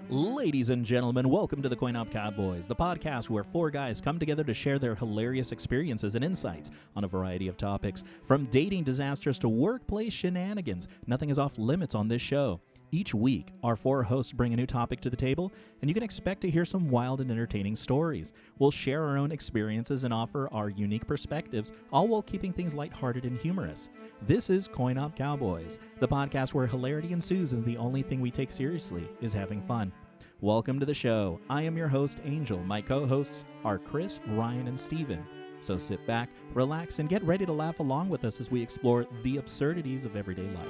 Ladies and gentlemen, welcome to the Coin Op Cowboys, the podcast where four guys come together to share their hilarious experiences and insights on a variety of topics. From dating disasters to workplace shenanigans, nothing is off limits on this show. Each week, our four hosts bring a new topic to the table, and you can expect to hear some wild and entertaining stories. We'll share our own experiences and offer our unique perspectives, all while keeping things lighthearted and humorous. This is Coin Op Cowboys, the podcast where hilarity ensues and the only thing we take seriously is having fun. Welcome to the show. I am your host, Angel. My co-hosts are Chris, Ryan, and Steven. So sit back, relax, and get ready to laugh along with us as we explore the absurdities of everyday life.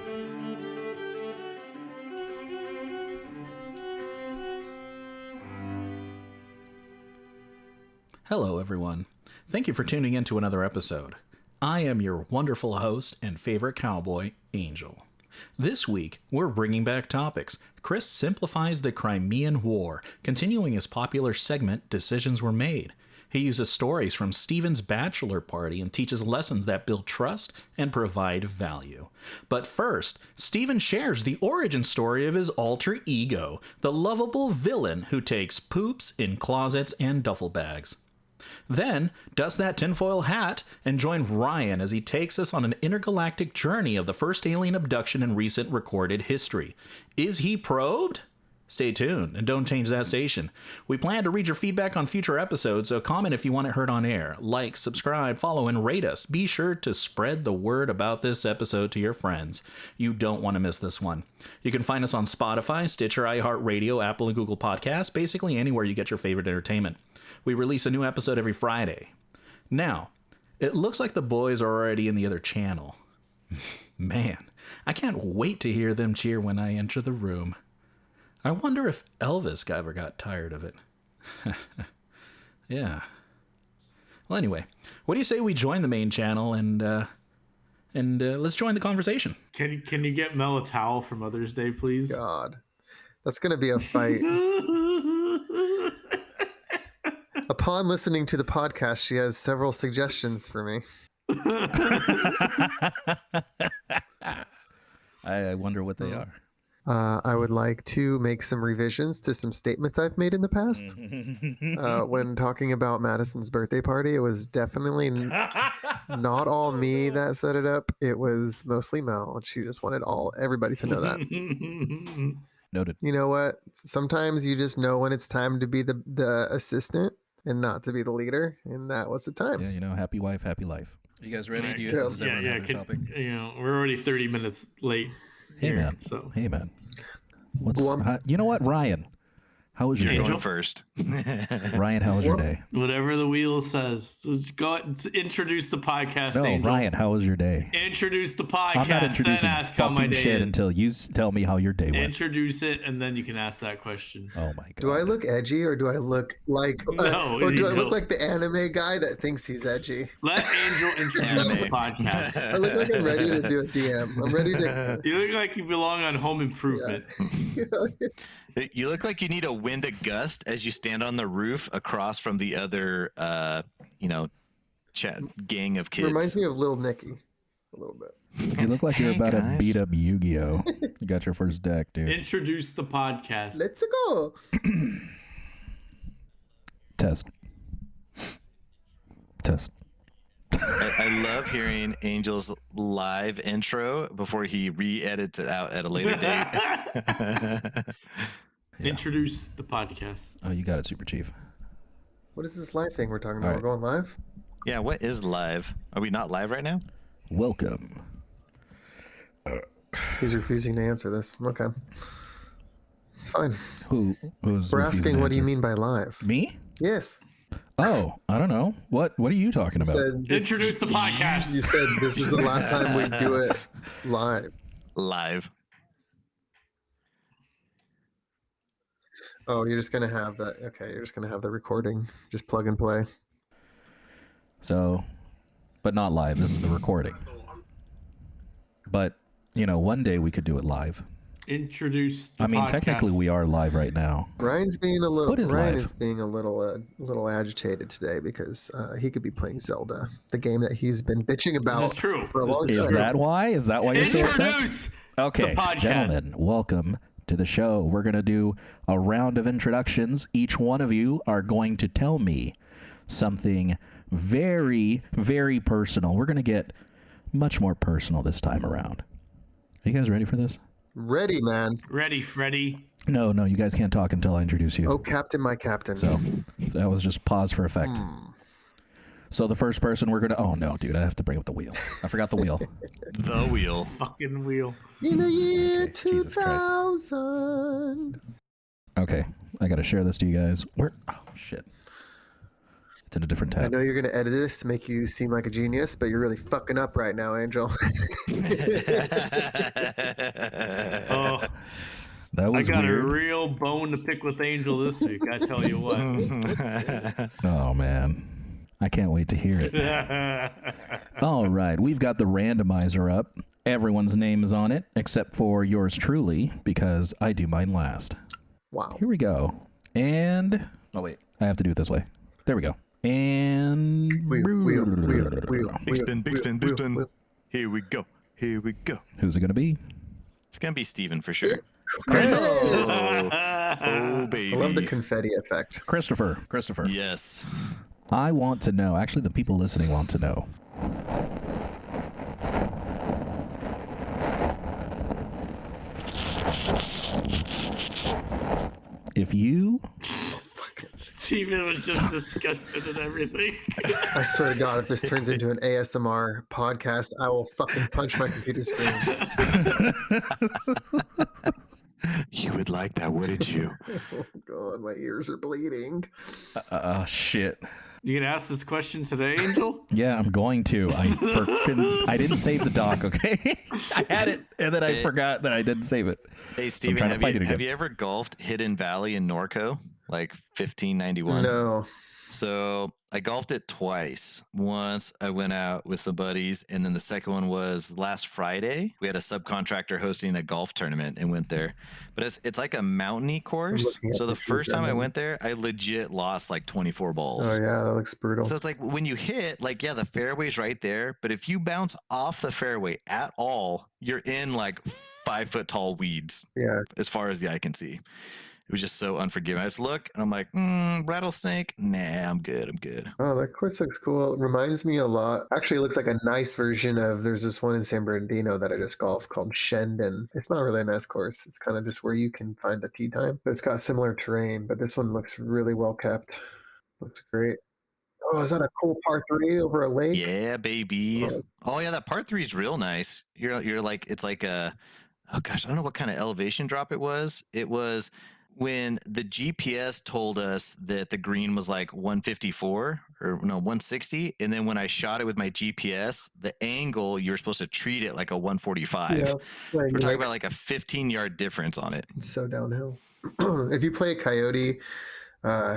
Hello, everyone. Thank you for tuning in to another episode. I am your wonderful host and favorite cowboy, Angel. This week, we're bringing back topics. Chris simplifies the Crimean War, continuing his popular segment, Decisions Were Made. He uses stories from Steven's bachelor party and teaches lessons that build trust and provide value. But first, Steven shares the origin story of his alter ego, the lovable villain who takes poops in closets and duffel bags. Then, dust that tinfoil hat and join Ryan as he takes us on an intergalactic journey of the first alien abduction in recent recorded history. Is he probed? Stay tuned and don't change that station. We plan to read your feedback on future episodes, so comment if you want it heard on air. Like, subscribe, follow, and rate us. Be sure to spread the word about this episode to your friends. You don't want to miss this one. You can find us on Spotify, Stitcher, iHeart Radio, Apple, and Google Podcasts, basically anywhere you get your favorite entertainment. We release a new episode every Friday. Now, it looks like the boys are already in the other channel. Man, I can't wait to hear them cheer when I enter the room. I wonder if Elvis ever got tired of it. Yeah. Well, anyway, what do you say we join the main channel and let's join the conversation? Can you get Mel a towel for Mother's Day, please? God, that's gonna be a fight. Upon listening to the podcast, she has several suggestions for me. I wonder what they are. I would like to make some revisions to some statements I've made in the past. When talking about Madison's birthday party, it was definitely not all me that set it up. It was mostly Mel. She just wanted everybody to know that. Noted. You know what? Sometimes you just know when it's time to be the assistant and not to be the leader, and that was the time. Yeah, you know, happy wife, happy life. You guys ready? Right. Do you does everyone have a topic? You know, we're already 30 minutes late. Hey, here, man. So. Hey, man. You know what, Ryan? How was your day? Angel first. Ryan, how was your day? Whatever the wheel says. Let's go introduce the podcast. No, Angel. Ryan, how was your day? Introduce the podcast. I'm not introducing then ask how my fucking day shit is. until you tell me how your day went. Introduce it, and then you can ask that question. Oh my god. Do I look edgy, or do I look like or do I look like the anime guy that thinks he's edgy? Let Angel introduce the podcast. I look like I'm ready to do a DM. I'm ready to. You look like you belong on Home Improvement. Yeah. You look like you need a wind a gust as you stand on the roof across from the other, gang of kids. Reminds me of Lil Nicky a little bit. You look like you're Hey, about guys. to beat up Yu-Gi-Oh. You got your first deck, dude. Introduce the podcast. Let's go. Test. I love hearing Angel's live intro before he re-edits it out at a later date. Yeah. Introduce the podcast. Oh, you got it, Super Chief. What is this live thing we're talking about? All right. We're going live? Yeah, what is live? Are we not live right now? Welcome. He's refusing to answer this. Okay. It's fine. Who's We're refusing asking, to what do you answer? mean by live? Me? Yes. Oh, I don't know. What are you talking about? Introduce the podcast. You said this is the last time we do it live. Live. Oh, you're just going to have that. Okay, you're just going to have the recording. Just plug and play. So, but not live. This is the recording. But, one day we could do it live. Introduce the I mean, podcast. technically we are live right now. Ryan's being a little. What is Ryan live? is being a little agitated today because he could be playing Zelda, the game that he's been bitching about This is true. for a long Is time. that why? Is that why you're so upset? Introduce Okay, the podcast. gentlemen, welcome to the show. We're going to do a round of introductions. Each one of you are going to tell me something very, very personal. We're going to get much more personal this time around. Are you guys ready for this? Ready, man. Ready, Freddy. No, you guys can't talk until I introduce you. Oh, Captain, my Captain. So that was just pause for effect. So the first person we're going to... Oh, no, dude, I have to bring up the wheel. I forgot the wheel. The wheel. Fucking wheel. In the year Jesus Christ. 2000. Okay, I got to share this to you guys. Where? Oh, shit. It's in a different tab. I know you're going to edit this to make you seem like a genius, but you're really fucking up right now, Angel. Oh, That I was got weird. a real bone to pick with Angel this week. I tell you what. Oh, man. I can't wait to hear it. All right, we've got the randomizer up. Everyone's name is on it, except for yours truly, because I do mine last. Wow. Here we go. And... Oh, wait. I have to do it this way. There we go. And... Big Spin, big spin, big spin. Here we go. Here we go. Who's it going to be? It's going to be Steven for sure. Oh, Oh, baby. I love the confetti effect. Christopher. Yes. I want to know. Actually, the people listening want to know. If you... Steven was just disgusted and everything. I swear to God, if this turns into an ASMR podcast, I will fucking punch my computer screen. You would like that, wouldn't you? Oh, God, my ears are bleeding. Shit. You gonna ask this question today, Angel? Yeah, I'm going to. I didn't save the doc, okay? I had it, and then I forgot that I didn't save it. Hey, Steven, trying to find it again. have you ever golfed Hidden Valley in Norco? Like 1591? No. So I golfed it twice. Once I went out with some buddies, and then the second one was last Friday. We had a subcontractor hosting a golf tournament and went there. But it's like a mountainy course. looking at So the pictures first time right I now. went there, I legit lost like 24 balls. Oh, yeah, that looks brutal. So it's like when you hit, like, yeah, the fairway's right there. But if you bounce off the fairway at all, you're in like 5 foot tall weeds Yeah. as far as the eye can see. It was just so unforgiving. I just look and I'm like, rattlesnake? Nah, I'm good. Oh, that course looks cool. It reminds me a lot. Actually, it looks like a nice version of, there's this one in San Bernardino that I just golfed called Shendon. It's not really a nice course. It's kind of just where you can find a tee time. But it's got similar terrain, but this one looks really well kept. Looks great. Oh, is that a cool par 3 over a lake? Yeah, baby. Oh yeah, that part 3 is real nice. You're like, it's like a, oh gosh, I don't know what kind of elevation drop it was. It was when the GPS told us that the green was like 154 or no 160, and then when I shot it with my GPS, the angle you were supposed to treat it like a 145. Yeah. We're talking about like a 15-yard difference on it. It's so downhill. If you play Coyote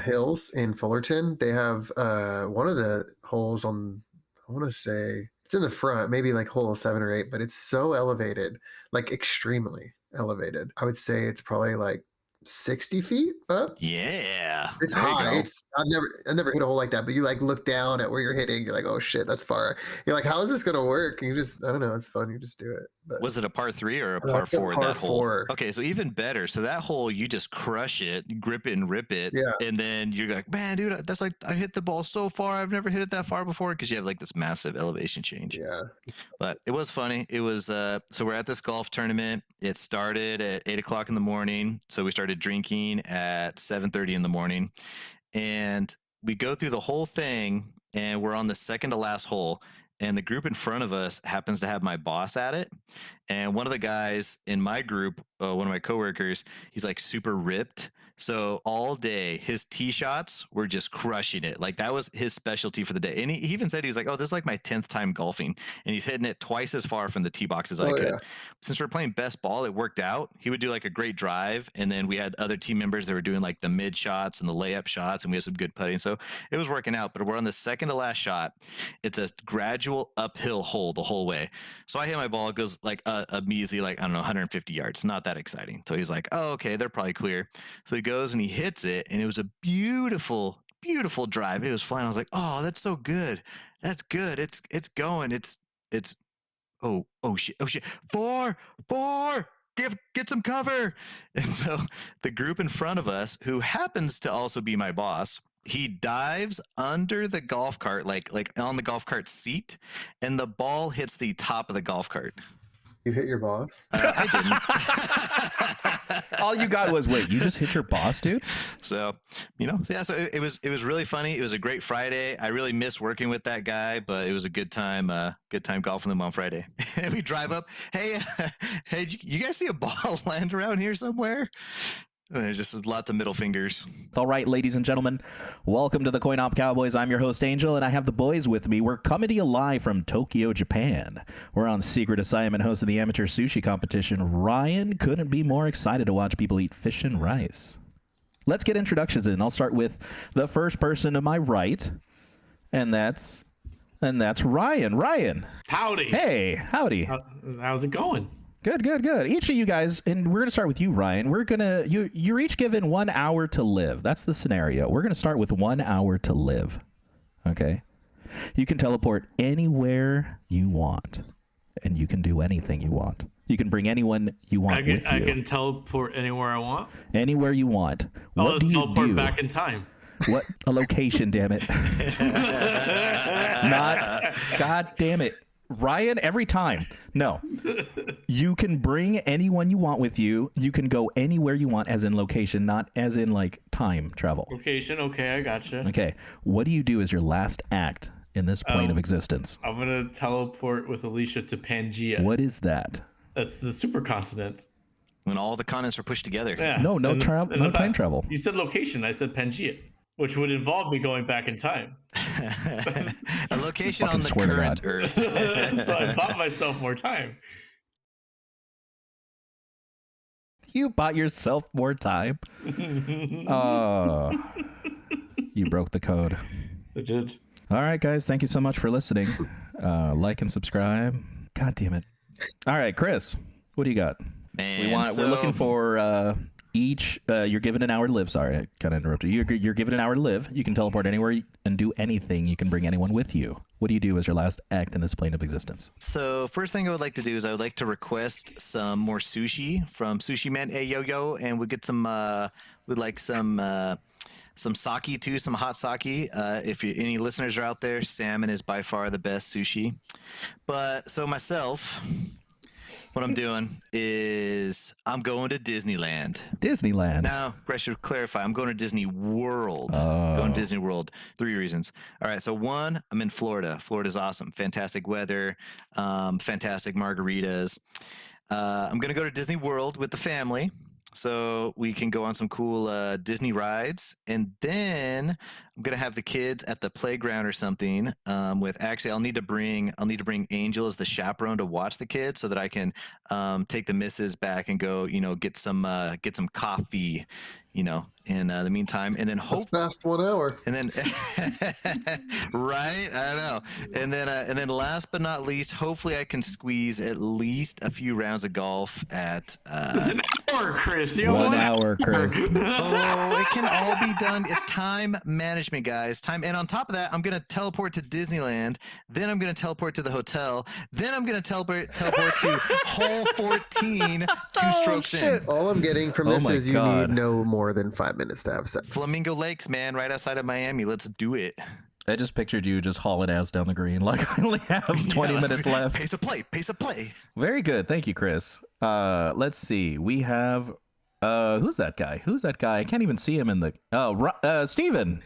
Hills in Fullerton, they have one of the holes on, I want to say, it's in the front, maybe like hole 7 or 8, but it's so elevated, like extremely elevated. I would say it's probably like 60 feet up. Yeah, It's there you high. go. It's I never hit a hole like that, but you like look down at where you're hitting, you're like, oh shit, that's far. You're like, how is this gonna work? And you just, I don't know, it's fun, you just do it. But Was it a par 3 or a par it's a 4? par That hole. 4. Okay, so even better. So that hole, you just crush it, you grip it and rip it, Yeah. and then you're like, man, dude, that's like I hit the ball so far. I've never hit it that far before because you have like this massive elevation change. Yeah. But it was funny. It was so we're at this golf tournament. It started at 8:00 in the morning. So we started drinking at 7:30 in the morning, and we go through the whole thing, and we're on the second to last hole. And the group in front of us happens to have my boss at it. And one of the guys in my group, one of my coworkers, he's like super ripped. So all day, his tee shots were just crushing it. Like that was his specialty for the day. And he even said, he was like, oh, this is like my 10th time golfing. And he's hitting it twice as far from the tee box as I could. Yeah. Since we're playing best ball, it worked out. He would do like a great drive. And then we had other team members that were doing like the mid shots and the layup shots. And we had some good putting. So it was working out. But we're on the second to last shot. It's a gradual uphill hole the whole way. So I hit my ball. It goes like a measly, like, I don't know, 150 yards. Not that exciting. So he's like, oh, okay, they're probably clear. So he goes and he hits it. And it was a beautiful, beautiful drive. It was flying. I was like, oh, that's so good. That's good. It's going. It's oh shit. 4. get some cover. And so the group in front of us, who happens to also be my boss, he dives under the golf cart, like on the golf cart seat, and the ball hits the top of the golf cart. You hit your boss? I didn't. All you got was, wait, you just hit your boss, dude? So, so it was really funny. It was a great Friday. I really miss working with that guy, but it was a good time golfing them on Friday. And we drive up. Hey, did you guys see a ball land around here somewhere? And there's just lots of middle fingers. All right, ladies and gentlemen, welcome to the Coin Op Cowboys. I'm your host, Angel, and I have the boys with me. We're coming to you live from Tokyo, Japan. We're on secret assignment hosting the amateur sushi competition. Ryan couldn't be more excited to watch people eat fish and rice. Let's get introductions in. I'll start with the first person to my right, and that's Ryan. Ryan. Howdy. Hey, howdy. How's it going? Good. Each of you guys, and we're gonna start with you, Ryan. You're each given 1 hour to live. That's the scenario. We're gonna start with 1 hour to live. Okay. You can teleport anywhere you want, and you can do anything you want. You can bring anyone you want with you. I can teleport anywhere I want. Anywhere you want. What do you teleport do? back in time. What a location, damn it. Not. God damn it. Ryan, every time. No. You can bring anyone you want with you. You can go anywhere you want, as in location, not as in like time travel. Location, okay, I gotcha. Okay. What do you do as your last act in this plane of existence? I'm gonna teleport with Alicia to Pangea. What is that? That's the supercontinent. When all the continents are pushed together. Yeah. No In time travel. You said location, I said Pangea, which would involve me going back in time. A location Fucking on the swear to current God. Earth. So I bought myself more time. You bought yourself more time. Oh, you broke the code. I did. All right, guys. Thank you so much for listening. Like and subscribe. God damn it. All right, Chris, what do you got? Man, We're looking for each. You're given an hour to live. Sorry, I kind of interrupted you. You're given an hour to live. You can teleport anywhere and do anything. You can bring anyone with you. What do you do as your last act in this plane of existence? So first thing I would like to do is I would like to request some more sushi from Sushi Man Yo, and we'd get some. We'd like some sake too, some hot sake. If any listeners are out there, salmon is by far the best sushi. But so myself. What I'm doing is I'm going to Disneyland. Disneyland. Now, I should clarify. I'm going to Disney World. Oh. Going to Disney World. 3 reasons. All right. So one, I'm in Florida. Florida's awesome. Fantastic weather. Fantastic margaritas. I'm going to go to Disney World with the family. So we can go on some cool Disney rides, and then I'm gonna have the kids at the playground or something. I'll need to bring Angel as the chaperone to watch the kids, so that I can take the missus back and go, get some coffee, in the meantime, and then Fast 1 hour. and then right, I know, and then last but not least, hopefully I can squeeze at least a few rounds of golf at. It's an hour, Chris. You 1 hour, Chris. Oh, it can all be done. It's time management, guys. And on top of that, I'm gonna teleport to Disneyland. Then I'm gonna teleport to the hotel. Then I'm gonna teleport to hole 14. Two strokes in. All I'm getting from Oh this my is you God. need no more than 5 minutes to have sex. Flamingo Lakes, man, right outside of Miami. Let's do it. I just pictured you just hauling ass down the green. Like, I only have 20 minutes left. Pace of play. Very good. Thank you, Chris. Let's see. We have, who's that guy? I can't even see him in the, Steven.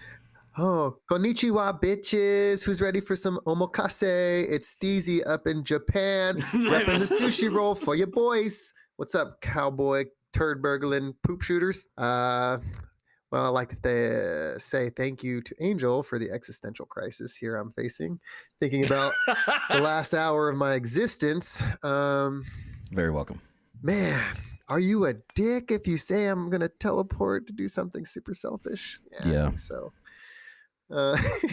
Oh, konnichiwa, bitches. Who's ready for some omakase? It's Steezy up in Japan, repping the sushi roll for your boys. What's up, cowboy, turd burgling poop shooters? Well, I'd like to say thank you to Angel for the existential crisis here I'm facing. Thinking about the last hour of my existence. Very welcome. Man, are you a dick if you say I'm going to teleport to do something super selfish? Yeah. I think so.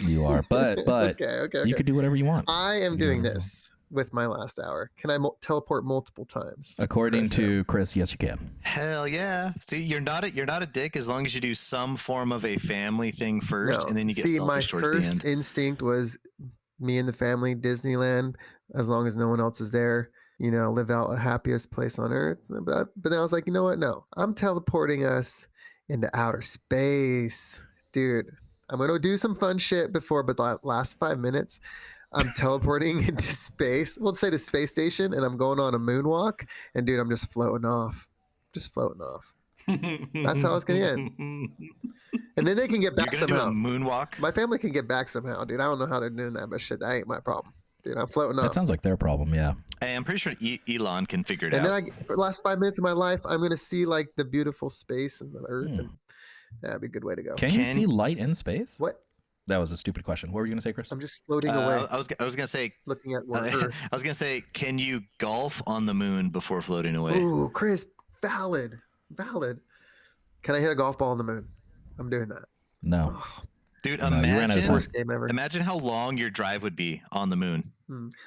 You are, but okay. you could do whatever you want. I am doing this with my last hour. Can I teleport multiple times? According to Chris, yes, you can. Hell yeah! See, you're not a dick as long as you do some form of a family thing first, and then you get selfish towards the end. My first instinct was me and the family, Disneyland, as long as no one else is there. live out a happiest place on earth. But then I was like, you know what? No, I'm teleporting us into outer space, dude. I'm gonna do some fun shit before, but the last 5 minutes, I'm teleporting into space. We'll say the space station, and I'm going on a moonwalk. And dude, I'm just floating off. That's how it's gonna end. And then they can get back You're gonna somehow. do a moonwalk? My family can get back somehow, dude. I don't know how they're doing that, but shit, that ain't my problem. Dude, I'm floating That up. sounds like their problem, yeah. Hey, I'm pretty sure Elon can figure it And out. then for the last 5 minutes of my life, I'm gonna see like the beautiful space and the earth, and that'd be a good way to go. Can you see light in space? What? That was a stupid question. What were you going to say, Chris? I'm just floating away, I was gonna say, looking at more I earth. was gonna say, can you golf on the moon before floating away? Ooh, Chris, valid. Can I hit a golf ball on the moon? I'm doing that. No. Dude, No, you ran out of imagine time. Worst game ever. imagine how long your drive would be on the moon.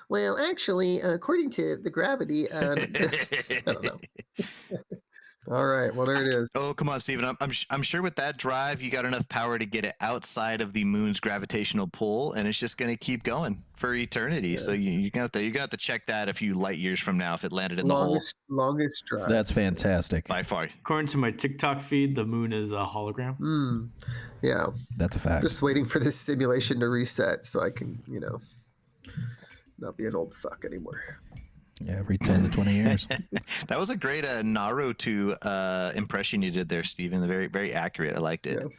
Well, actually, according to the gravity, I don't know. All right, well there it is. Oh, come on, Steven. I'm sure with that drive, you got enough power to get it outside of the moon's gravitational pull, and it's just going to keep going for eternity. Yeah. So you got to check that a few light years from now if it landed in the hole. Longest drive. That's fantastic. By far. According to my TikTok feed, the moon is a hologram. Yeah, That's a fact. just waiting for this simulation to reset so I can, not be an old fuck anymore. Yeah, every 10 to 20 years. That was a great Naruto impression you did there, Steven. Very, very accurate. I liked it. Yeah.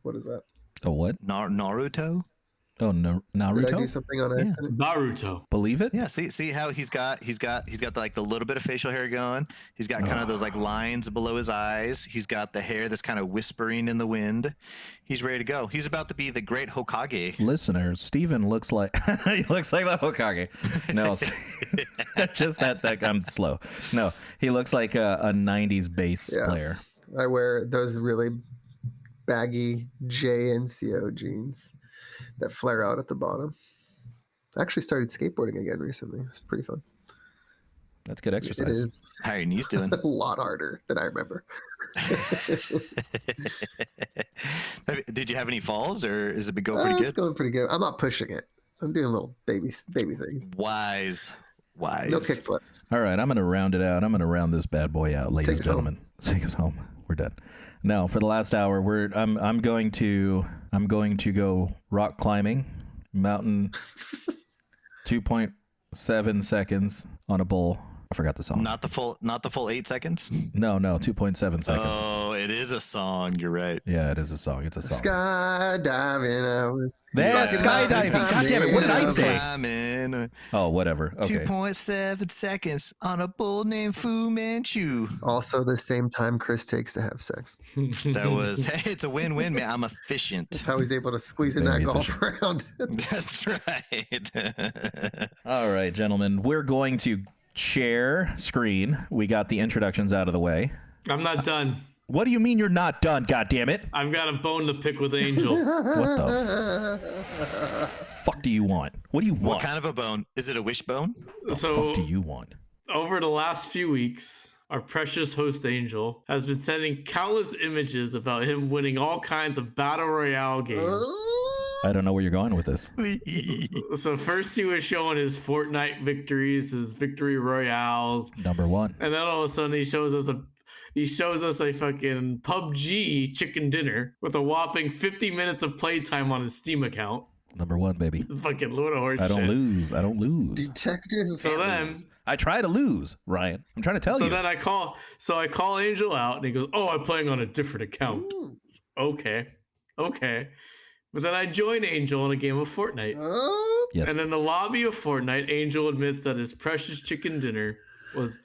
What is that? A what? Naruto? Oh, Did I do Naruto? something on accident? Naruto. Believe it? Yeah, see how he's got like the little bit of facial hair going. He's got kind of those like lines below his eyes. He's got the hair that's kind of whispering in the wind. He's ready to go. He's about to be the great Hokage. Listeners, Steven looks like he looks like the Hokage. No, just that I'm slow. No, he looks like a 90s bass Yeah. player. I wear those really baggy JNCO jeans that flare out at the bottom. I actually started skateboarding again recently. It was pretty fun. That's good exercise. It is How are your knees doing? a lot harder than I remember. Did you have any falls, or is it been going pretty It's good? going pretty good. I'm not pushing it. I'm doing little baby things. Wise. No kick flips. All right, I'm going to round it out. I'm going to round this bad boy out, ladies Take and us home. gentlemen. Take us home. We're done. No, for the last hour, I'm going to go rock climbing, mountain, 2.7 seconds on a bull. I forgot the song. Not the full 8 seconds. No, 2.7 seconds. Oh, it is a song. You're right. Yeah, it is a song. It's a song. Skydiving. That's skydiving. God damn it! What did I say? Climbing, Oh, whatever. Okay. 2.7 seconds on a bull named Fu Manchu. Also, the same time Chris takes to have sex. That was, hey, it's a win-win, man. I'm efficient. That's how he's able to squeeze in that Very golf round. That's right. All right, gentlemen. We're going to share screen. We got the introductions out of the way. I'm not done. What do you mean you're not done? God damn it! I've got a bone to pick with Angel. What the fuck do you want? What do you want? What kind of a bone? Is it a wishbone? What So do you want? over the last few weeks, our precious host Angel has been sending countless images about him winning all kinds of battle royale games. I don't know where you're going with this. So first he was showing his Fortnite victories, his victory royales, Number one. and then all of a sudden he shows us a fucking PUBG chicken dinner with a whopping 50 minutes of playtime on his Steam account. Number one, baby. Fucking load of horse I don't shit. lose. I don't lose. Detective. So then, I try to lose, Ryan. I'm trying to tell so you. then I call Angel out, and he goes, "Oh, I'm playing on a different account." Okay. But then I join Angel in a game of Fortnite, Yes. and in the lobby of Fortnite, Angel admits that his precious chicken dinner was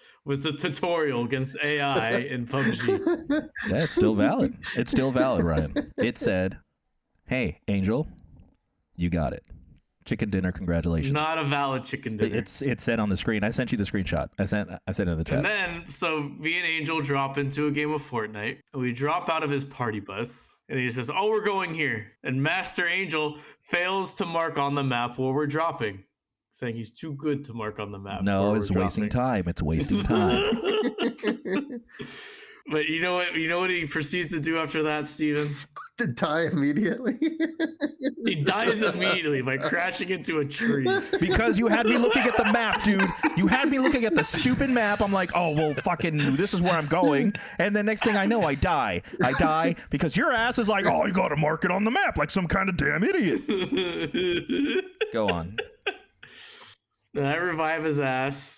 the tutorial against AI in PUBG. Yeah, it's still valid. It's still valid, Ryan. It said, "Hey, Angel, you got it. Chicken dinner, congratulations." Not a valid chicken dinner. It said on the screen. I sent you the screenshot. I sent it in the chat. And then, so me and Angel drop into a game of Fortnite. We drop out of his party bus, and he says, "Oh, we're going here." And Master Angel fails to mark on the map where we're dropping, saying he's too good to mark on the map. No, where it's we're wasting dropping. time. It's wasting time. But you know what? You know what he proceeds to do after that, Steven? To die immediately. He dies immediately by crashing into a tree. Because you had me looking at the map, dude. You had me looking at the stupid map. I'm like, oh, well, fucking, this is where I'm going. And then next thing I know, I die. I die because your ass is like, oh, you got to mark it on the map like some kind of damn idiot. Go on. Then I revive his ass.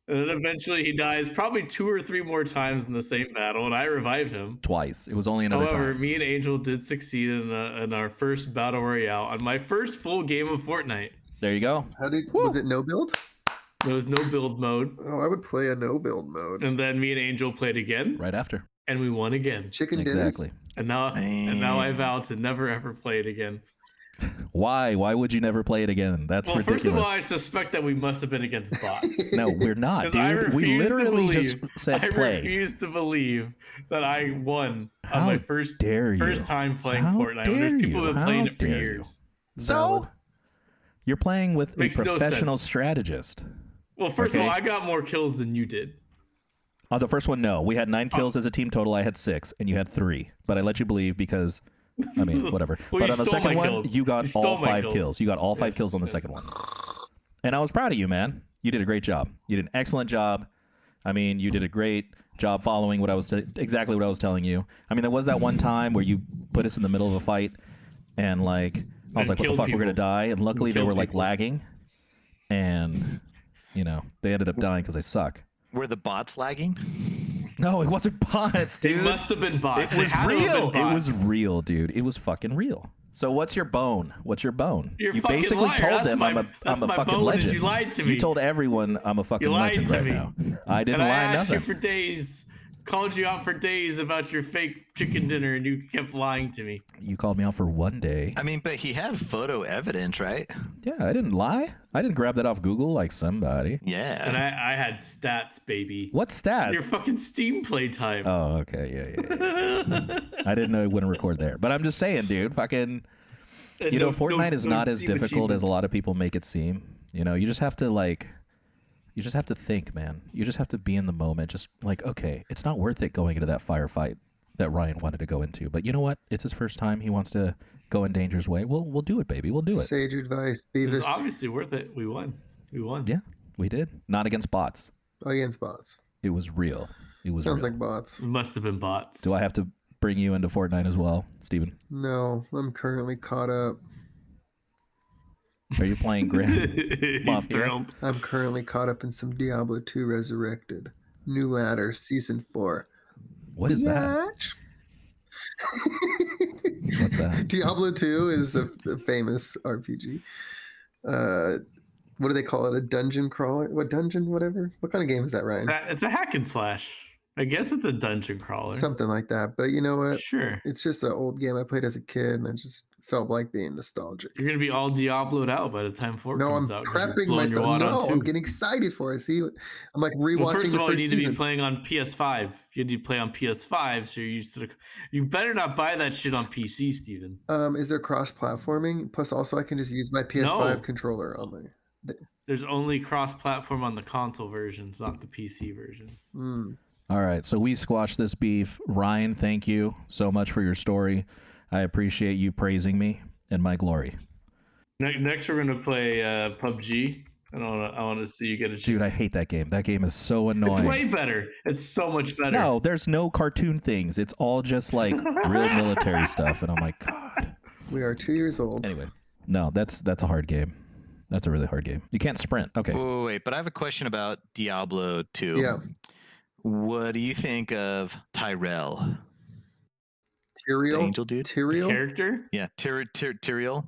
And then eventually he dies probably 2 or 3 more times in the same battle, and I revive him. Twice. It was only another However, time. me and Angel did succeed in our first battle royale on my first full game of Fortnite. There you go. Was it no build? There was no build mode. Oh, I would play a no build mode. And then me and Angel played again, Right after. and we won again. Chicken dinners. Exactly. And now I vow to never ever play it again. Why? Why would you never play it again? That's Well, ridiculous. first of all, I suspect that we must have been against bots. No, we're not, 'Cause I dude. We refuse to literally just believe- said I play. refuse to believe that I won How on my first dare you? time playing How Fortnite. When there's dare people you? who've been How playing it for dare you? years. So, Valid. you're playing with Makes a no professional sense. strategist. Well, first of Okay. all, I got more kills than you did. On the first one, no. We had 9 kills as a team total. I had 6, and you had 3. But I let you believe because, I mean, whatever. Well, but you on the stole second my one, kills. you got You stole all my 5 kills. kills. You got all 5 Yes, kills on the yes. second one. And I was proud of you, man. You did a great job. You did an excellent job. I mean, you did a great job following what I was exactly what I was telling you. I mean, there was that one time where you put us in the middle of a fight, and like I was And like, "What the killed fuck? We're gonna people. die!" And luckily, they killed were like people. lagging, and you know they ended up dying because I suck. Were the bots lagging? No, it wasn't bots, It dude. must have been bots. It was had to have real. been It bots. was real, dude. It was fucking real. So what's your bone? What's your bone? You're you fucking basically liar. told That's them my- I'm a that's my fucking bone is legend. you lied to You me. told everyone I'm a fucking You lied legend to right me. now. I didn't And I lie asked nothing. you for days, called you out for days about your fake chicken dinner, and you kept lying to me. You called me out for one day. I mean, but he had photo evidence, right? Yeah, I didn't lie. I didn't grab that off Google like somebody. Yeah. And I had stats, baby. What stat? Your fucking Steam playtime. Oh, okay. Yeah. I didn't know it wouldn't record there. But I'm just saying, dude, fucking, you know, Fortnite is not as difficult as a lot of people make it seem. You know, you just have to you just have to think, man. You just have to be in the moment. Just like, okay, it's not worth it going into that firefight that Ryan wanted to go into. But you know what? It's his first time. He wants to go in danger's way. We'll do it, baby. We'll do it. Sage advice, It was Beavis. obviously worth it. We won. Yeah, we did. Not against bots. Against bots. It was real. It was Sounds real. like bots. It must have been bots. Do I have to bring you into Fortnite as well, Steven? No, I'm currently caught up. Are you playing Grand? He's Mafia? thrilled. I'm currently caught up in some Diablo 2 Resurrected. New Ladder, Season 4. What is that? Yatch. What's that? Diablo 2 is a famous RPG. What do they call it? A dungeon crawler? What dungeon? Whatever. What kind of game is that, Ryan? It's a hack and slash. I guess it's a dungeon crawler. Something like that. But you know what? Sure. It's just an old game I played as a kid, and I just felt like being nostalgic. You're gonna be all Diablo'd out by the time 4 No, I'm comes out. 'cause you're prepping blowing your myself. wad on No, 2. I'm getting excited for it. See, I'm like rewatching Well, first of the all, you first need to season. be playing on PS5. You need to play on PS5, so you're used to the. You better not buy that shit on PC, Steven. Is there cross-platforming? Plus, also, I can just use my PS5 No. controller on my. There's only cross-platform on the console versions, not the PC version. All right, so we squashed this beef. Ryan, thank you so much for your story. I appreciate you praising me and my glory. Next, we're gonna play PUBG. I want to see you get a Dude, I hate that game. That game is so annoying. It's way better. It's so much better. No, there's no cartoon things. It's all just like real military stuff. And I'm like, God. We are 2 years old. Anyway, no, that's a hard game. That's a really hard game. You can't sprint. Okay. Wait, but I have a question about Diablo 2. Yeah. What do you think of Tyrell? Tyrael. The angel dude? Tyrael. Character? Yeah, Tyrael.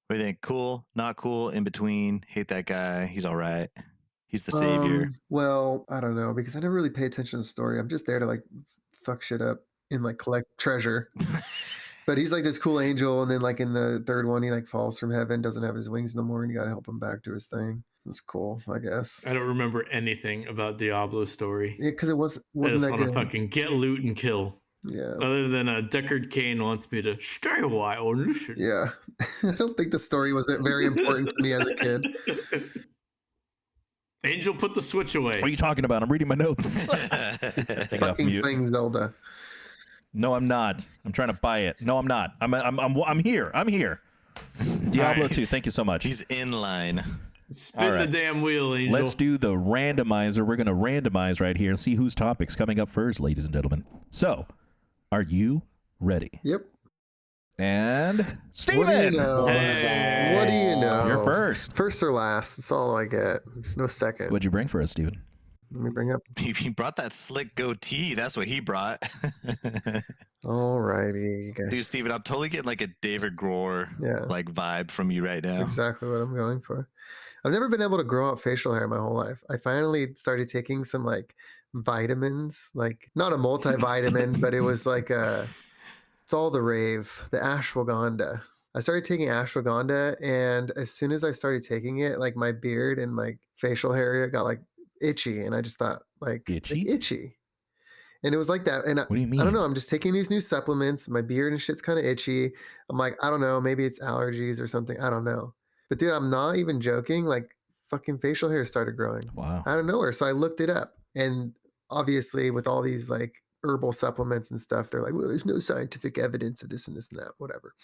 What do you think? Cool, not cool, in between. Hate that guy. He's all right. He's the savior. Well, I don't know because I never really pay attention to the story. I'm just there to like fuck shit up and like collect treasure. But he's like this cool angel, and then like in the third one, he like falls from heaven, doesn't have his wings no more, and you gotta help him back to his thing. It was cool, I guess. I don't remember anything about Diablo's story. Yeah, because it wasn't I just that want to good. fucking get loot and kill. Yeah, Other than Deckard Cain wants me to stay a while and listen. yeah. I don't think the story was very important to me as a kid. Angel, put the switch away. What are you talking about? I'm reading my notes. Take it off Fucking mute. playing Zelda. No, I'm not. I'm trying to buy it. No, I'm not. I'm here. I'm here. Diablo Alright. 2. Thank you so much. He's in line. Spin All right. the damn wheel, Angel. Let's do the randomizer. We're going to randomize right here and see whose topic's coming up first, ladies and gentlemen. So, are you ready? Yep. And Steven! What do you know? Hey. What do you know? You're first. First or last? That's all I get. No second. What'd you bring for us, Steven? Let me bring up. He brought that slick goatee. That's what he brought. Alrighty. Okay. Dude, Steven, I'm totally getting like a David Grohl Yeah. like vibe from you right That's now. exactly what I'm going for. I've never been able to grow out facial hair my whole life. I finally started taking some like vitamins, like not a multivitamin, but it was like it's all the rave, the ashwagandha. I started taking ashwagandha, and as soon as I started taking it, like my beard and my facial hair got like itchy, and I just thought like itchy. And it was like that. And What do you mean? I don't know. I'm just taking these new supplements. My beard and shit's kind of itchy. I'm like, I don't know. Maybe it's allergies or something. I don't know. But dude, I'm not even joking. Like fucking facial hair started growing Wow. out of nowhere. So I looked it up. And obviously with all these like herbal supplements and stuff, they're like, well, there's no scientific evidence of this and this and that, whatever.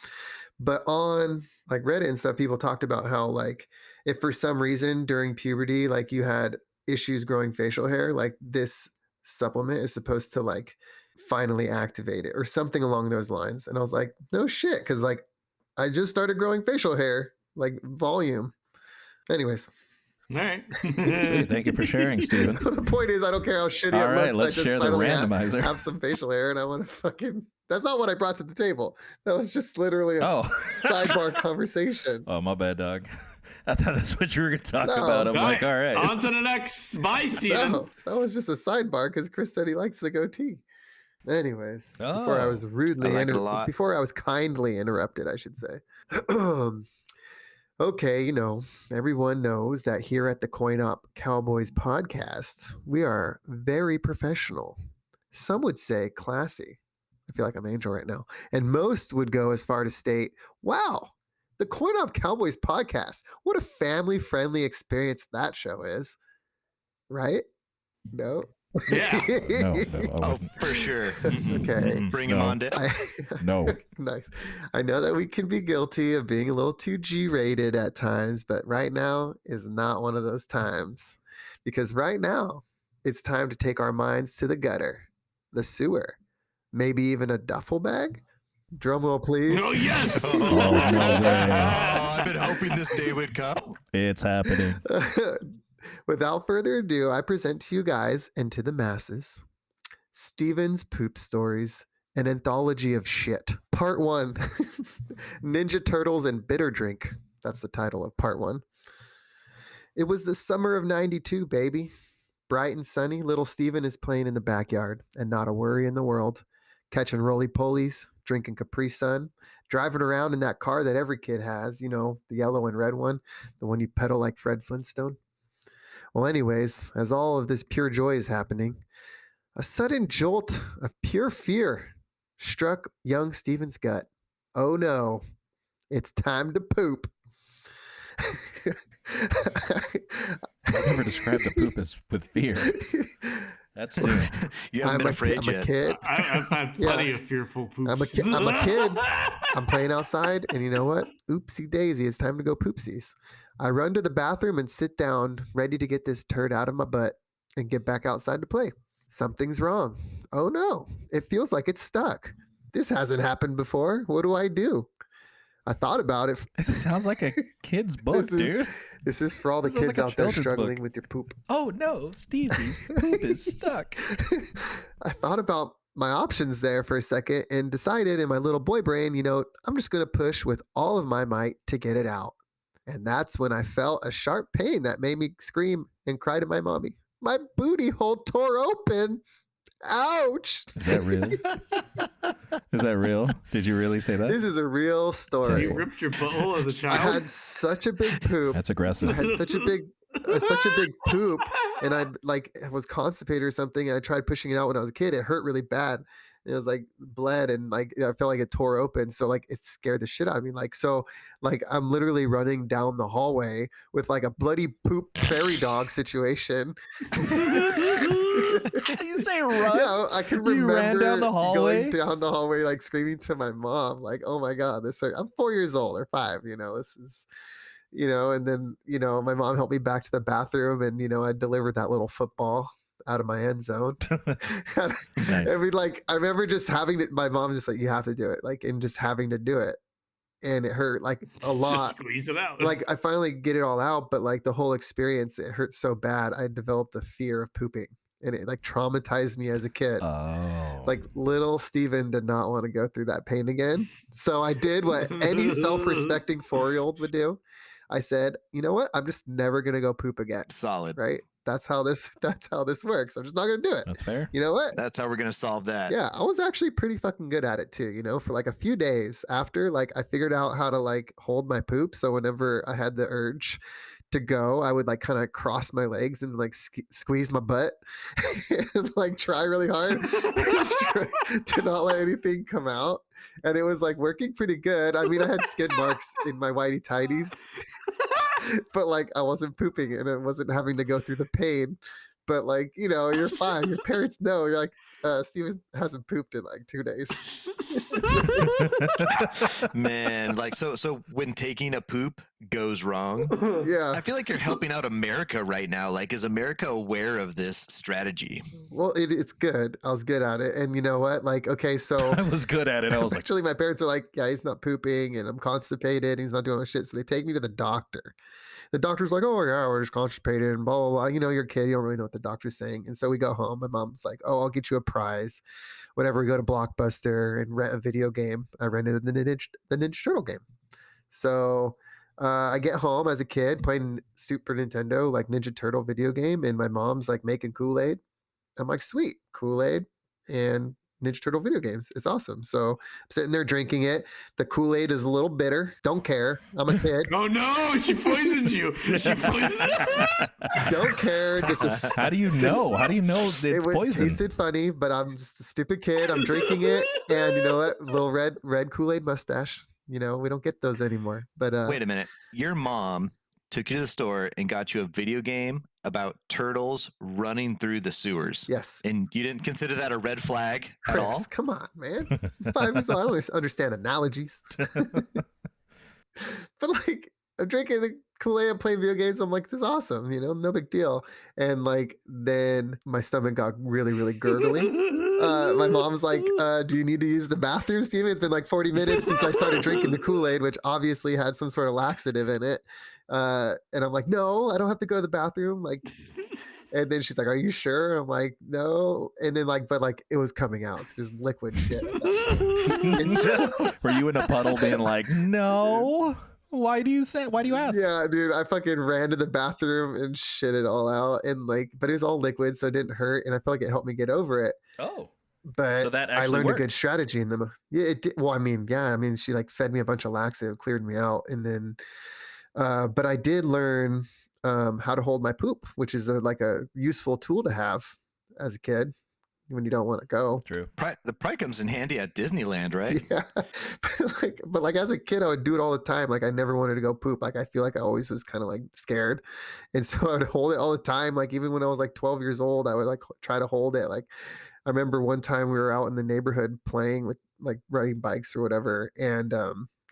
But on like Reddit and stuff, people talked about how like if for some reason during puberty, like you had issues growing facial hair, like this supplement is supposed to like finally activate it or something along those lines. And I was like, no shit, because like I just started growing facial hair, like volume. Anyways. All right. Sweet. Thank you for sharing, Steven. The point is, I don't care how shitty All it right, looks. let's I just share the finally randomizer. have some facial hair, and I want to fucking. That's not what I brought to the table. That was just literally a sidebar conversation. Oh, my bad, dog. I thought that's what you were going to talk No. about. I'm like, all right. On to the next. Bye, Steven. No, that was just a sidebar because Chris said he likes the goatee. Anyways, before I was rudely, I like it a lot. before I was kindly interrupted, I should say. Okay, you know, everyone knows that here at the Coin Op Cowboys podcast, we are very professional. Some would say classy. I feel like I'm Angel right now. And most would go as far to state, wow, the Coin Op Cowboys podcast, what a family-friendly experience that show is. Right? No? Yeah. No, I Oh, wouldn't. for sure. Okay. Bring him No. on down. No. Nice. I know that we can be guilty of being a little too G-rated at times, but right now is not one of those times. Because right now, it's time to take our minds to the gutter, the sewer, maybe even a duffel bag. Drum roll, please. Oh, yes. Oh, no way. Oh, I've been hoping this day would come. It's happening. Without further ado, I present to you guys and to the masses Steven's Poop Stories, an anthology of shit. Part 1 Ninja Turtles and Bitter Drink. That's the title of part 1. It was the summer of '92, baby. Bright and sunny, little Steven is playing in the backyard and not a worry in the world. Catching roly-polies, drinking Capri Sun, driving around in that car that every kid has, you know, the yellow and red one, the one you pedal like Fred Flintstone. Well, anyways, as all of this pure joy is happening, a sudden jolt of pure fear struck young Steven's gut. Oh no, it's time to poop. I've never described the poop as with fear. That's new. You haven't been afraid I'm yet. a kid. I've had plenty of fearful poops. I'm a kid. I'm playing outside, and you know what? Oopsie daisy, it's time to go poopsies. I run to the bathroom and sit down, ready to get this turd out of my butt and get back outside to play. Something's wrong. Oh no, it feels like it's stuck. This hasn't happened before. What do I do? I thought about it. It sounds like a kid's book, dude. This is for all the This sounds kids like a out there children's struggling book. with your poop. Oh no, Stevie's poop is stuck. I thought about my options there for a second and decided in my little boy brain, you know, I'm just going to push with all of my might to get it out. And that's when I felt a sharp pain that made me scream and cry to my mommy. My booty hole tore open. Ouch. Is that real? Is that real? Did you really say that? This is a real story. You ripped your butthole as a I child. had such a big poop. That's aggressive. I had such a big poop, and I was constipated or something, and I tried pushing it out when I was a kid. It hurt really bad, it was like bled, and like I felt like it tore open. So like it scared the shit out of me. Like so, like I'm literally running down the hallway with like a bloody poop prairie dog situation. You say run? Yeah, I can You remember ran down the hallway? going down the hallway, like screaming to my mom, like, "Oh my god, this!" I'm 4 years old or 5. This is, and then my mom helped me back to the bathroom, and I delivered that little football out of my end zone. Nice. I mean, like, I remember just having to, my mom just like, "You have to do it," like, and just having to do it, and it hurt like a lot. Just squeeze it out. Like I finally get it all out, but like the whole experience, it hurt so bad. I developed a fear of pooping, and it like traumatized me as a kid. Oh. Like little Steven did not want to go through that pain again. So I did what any self-respecting 4-year-old would do. I said, you know what? I'm just never gonna go poop again. Solid. Right? That's how this works. I'm just not gonna do it. That's fair. You know what? That's how we're gonna solve that. Yeah, I was actually pretty fucking good at it too, for like a few days after, like I figured out how to like hold my poop. So whenever I had the urge to go, I would like kind of cross my legs and like squeeze my butt and like try really hard to not let anything come out. And it was like working pretty good. I mean, I had skid marks in my whitey tighties, but like I wasn't pooping and I wasn't having to go through the pain. But like, you're fine. Your parents know. You're like, Steven hasn't pooped in like 2 days. Man, like so when taking a poop goes wrong, Yeah. I feel like you're helping out America right now. Like, is America aware of this strategy? Well, it's good. I was good at it. And you know what? Like, okay, so I was good at it. I was like, actually my parents are like, yeah, he's not pooping and I'm constipated and he's not doing all this shit. So they take me to the doctor. The doctor's like, oh yeah, we're just constipated and blah, blah, blah. You're a kid. You don't really know what the doctor's saying. And so we go home. My mom's like, oh, I'll get you a prize. Whenever we go to Blockbuster and rent a video game, I rented the Ninja Turtle game. So I get home as a kid playing Super Nintendo, like Ninja Turtle video game. And my mom's like making Kool-Aid. I'm like, sweet, Kool-Aid and Ninja Turtle video games. It's awesome. So I'm sitting there drinking it. The Kool-Aid is a little bitter. Don't care. I'm a kid. Oh no, she poisoned you. She poisoned Don't care. Just how do you know? How do you know it's poison? It tasted funny, but I'm just a stupid kid. I'm drinking it, and you know what? Little red Kool-Aid mustache. We don't get those anymore. But Wait a minute. Your mom took you to the store and got you a video game about turtles running through the sewers. Yes. And you didn't consider that a red flag at all? Chris, come on, man. 5 years old. I don't understand analogies. But like, I'm drinking the Kool-Aid and playing video games. I'm like, this is awesome. No big deal. And like, then my stomach got really, really gurgly. My mom's like, do you need to use the bathroom, Steven? It's been like 40 minutes since I started drinking the Kool-Aid, which obviously had some sort of laxative in it. And I'm like, no, I don't have to go to the bathroom. Like, and then she's like, are you sure? And I'm like, no. And then like, but like it was coming out because there's liquid shit. And so, Were you in a puddle being like, no? Why do you ask? yeah, dude, I fucking ran to the bathroom and shit it all out. And like, but it was all liquid, so it didn't hurt. And I felt like it helped me get over it. Oh. But So that I actually learned worked. a good strategy in them. Yeah, it did. Well, I mean, she like fed me a bunch of laxative, cleared me out. And then, but I did learn how to hold my poop, which is like a useful tool to have as a kid when you don't want to go. True. The probably comes in handy at Disneyland, right? Yeah. but like as a kid, I would do it all the time. Like I never wanted to go poop. Like I feel like I always was kind of like scared. And so I would hold it all the time. Like even when I was like 12 years old, I would like try to hold it. Like I remember one time we were out in the neighborhood playing with like riding bikes or whatever. And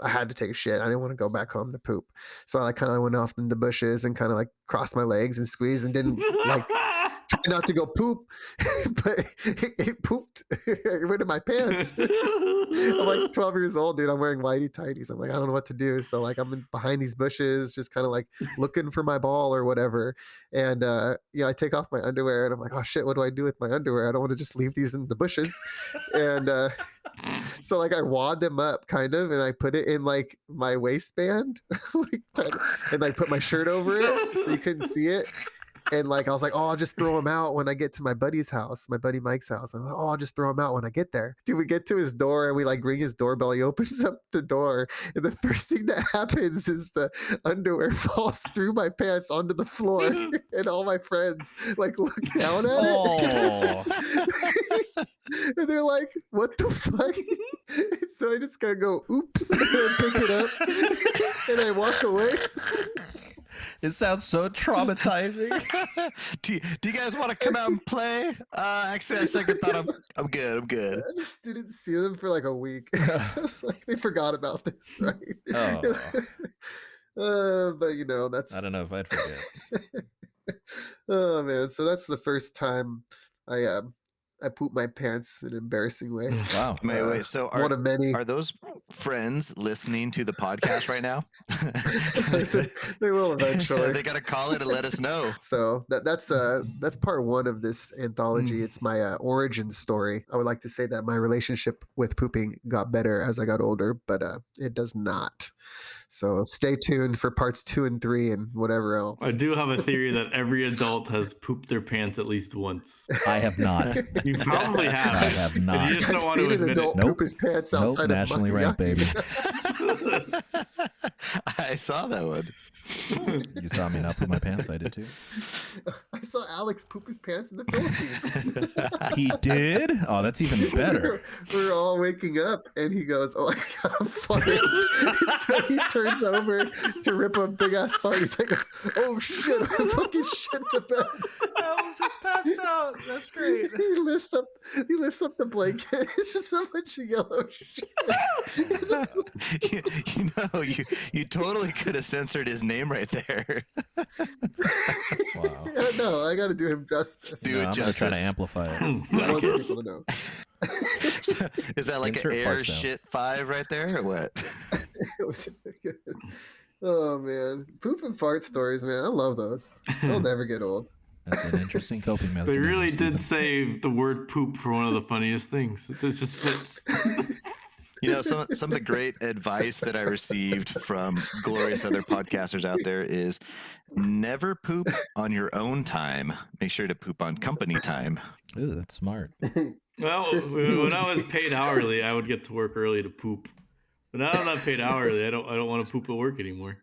I had to take a shit. I didn't want to go back home to poop. So I like kind of went off in the bushes and kind of like crossed my legs and squeezed and didn't like try not to go poop, but it pooped. It went in my pants. I'm like 12 years old, dude. I'm wearing whitey tighties. I'm like, I don't know what to do. So like I'm behind these bushes, just kind of like looking for my ball or whatever. And I take off my underwear and I'm like, oh shit, what do I do with my underwear? I don't want to just leave these in the bushes. And so like I wad them up kind of, and I put it in like my waistband, and like put my shirt over it so you couldn't see it. And like, I was like, oh, I'll just throw him out when I get to my buddy's house, my buddy Mike's house. I'm like, oh, I'll just throw him out when I get there. Dude, we get to his door and we like ring his doorbell. He opens up the door. And the first thing that happens is the underwear falls through my pants onto the floor. And all my friends like look down at it. And they're like, what the fuck? So I just gotta go, oops, and I pick it up and I walk away. It sounds so traumatizing. do you guys want to come out and play? Actually, I second thought I'm good. I just didn't see them for like a week. I was like, they forgot about this, right? But you know, that's. I don't know if I'd forget. Oh man, so that's the first time I pooped my pants in an embarrassing way. Wow. Wait. So one of many. Are those friends listening to the podcast right now? They will eventually. They got to call it and let us know. So that's part one of this anthology. It's my origin story. I would like to say that my relationship with pooping got better as I got older, but it does not. So stay tuned for parts 2 and 3 and whatever else. I do have a theory that every adult has pooped their pants at least once. I have not. You probably have. I have not. You just don't I've want to seen an admit adult it. poop his pants outside of nationally ranked, baby. I saw that one. You saw me not poop my pants. I did too. I saw Alex poop his pants in the Philippines. He did? Oh, that's even better. We were all waking up and he goes, oh, I got a fart. So he turns over to rip a big ass fart. He's like, oh shit, I fucking shit the bed. I was just passed out. That's great. He lifts up the blanket. It's just a bunch of yellow shit. you totally could have censored his name right there. Wow. No, I got to do him justice. I'm gonna try to amplify it. He wants people to know. Is that like Insert an fart air sound. shit 5 right there or what? It was good. Oh man, poop and fart stories, man. I love those. They'll never get old. That's an interesting coping They mechanism. really Stephen. did save the word poop for one of the funniest things. It just fits. You know, some of the great advice that I received from glorious other podcasters out there is never poop on your own time. Make sure to poop on company time. Ooh, that's smart. Well, Chris, when I was paid hourly, I would get to work early to poop. But now I'm not paid hourly. I don't want to poop at work anymore.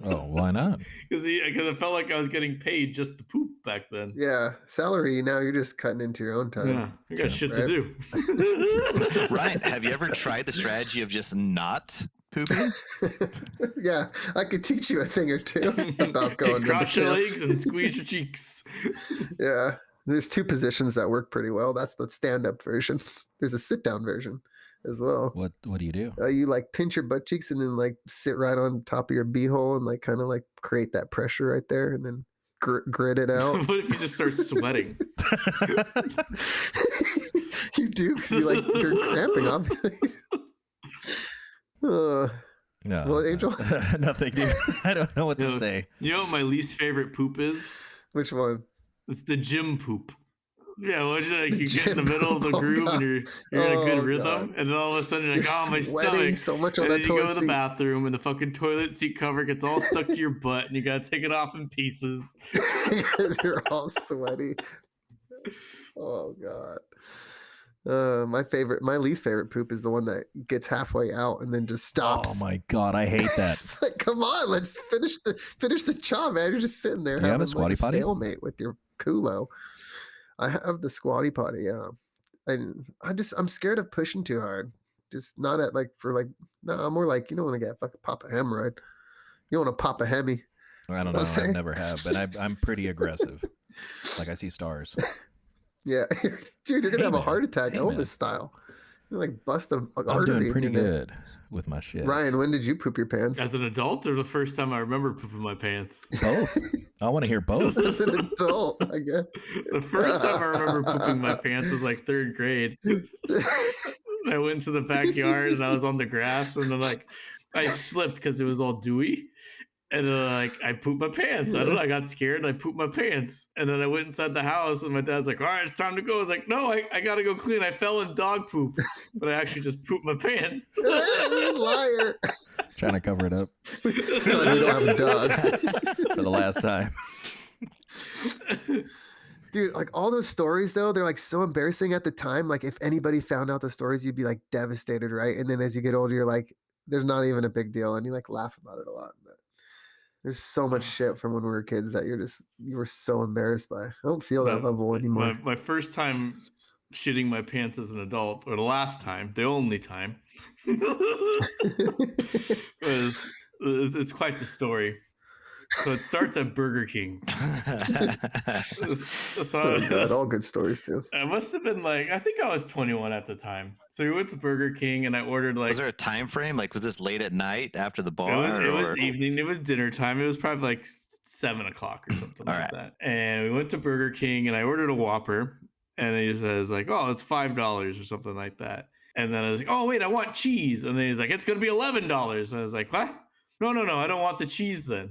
Oh, why not? Because I felt like I was getting paid just to poop back then. Yeah, salary. Now you're just cutting into your own time. Yeah, I got shit to do. Ryan, have you ever tried the strategy of just not pooping? Yeah, I could teach you a thing or two about going Cross your number legs and squeeze your cheeks. 2. Yeah, there's 2 positions that work pretty well. That's the stand-up version. There's a sit-down version as well. What do you do? You like pinch your butt cheeks and then like sit right on top of your beehole and like kind of like create that pressure right there and then grit it out. What if you just start sweating? You do because you're cramping, obviously. No. Well, Angel, Nothing, dude. I don't know what to say. You know what my least favorite poop is? which one? It's the gym poop. Yeah, what you The get in the gym middle of the poop. Oh, groove God. and you're in a good Oh, rhythm, God. and then all of a sudden you're like, You're oh, my sweating stomach. so much on And that then you go toilet to the seat. bathroom and the fucking toilet seat cover gets all stuck to your butt and you gotta take it off in pieces. Because you're all sweaty. Oh God. My least favorite poop is the one that gets halfway out and then just stops. Oh my god, I hate that. It's like, come on, let's finish the job, man. You're just sitting there You have having a squatty potty? stalemate with your culo. I have the squatty potty, yeah. And I'm scared of pushing too hard. Just not at no, I'm more like, you don't want to get fucking pop a hemorrhoid. You don't want to pop a hemi. I don't know. I never have, but I'm pretty aggressive. Like I see stars. Yeah, dude, you're gonna have a man. heart attack, Hey, Elvis man. style. You like bust a I'm artery. doing in pretty your neck. good with my shit. Ryan, when did you poop your pants? As an adult, or the first time I remember pooping my pants? Both. I want to hear both. As an adult, I guess. The first time I remember pooping my pants was like 3rd grade. I went to the backyard and I was on the grass and then I slipped because it was all dewy. And then I pooped my pants. I don't know. I got scared and I pooped my pants. And then I went inside the house and my dad's like, all right, it's time to go. I was like, no, I got to go clean. I fell in dog poop, but I actually just pooped my pants. Liar. Trying to cover it up. Son, we don't have a dog. for the last time. Dude, like all those stories though, they're like so embarrassing at the time. Like if anybody found out the stories, you'd be like devastated, right? And then as you get older, you're like, there's not even a big deal, and you like laugh about it a lot. But there's so much shit from when we were kids that you were so embarrassed by. I don't feel that level anymore. My first time shitting my pants as an adult, or the last time, the only time, it's quite the story. So it starts at Burger King. Oh God, all good stories too. I must have been like, I think I was 21 at the time. So we went to Burger King and I ordered like. Was there a time frame? Like, was this late at night after the bar? It was evening. It was dinner time. It was probably like 7 o'clock or something like that. And we went to Burger King and I ordered a Whopper. And he says like, oh, it's $5 or something like that. And then I was like, oh wait, I want cheese. And then he's like, it's gonna be $11. And I was like, what? No, I don't want the cheese then.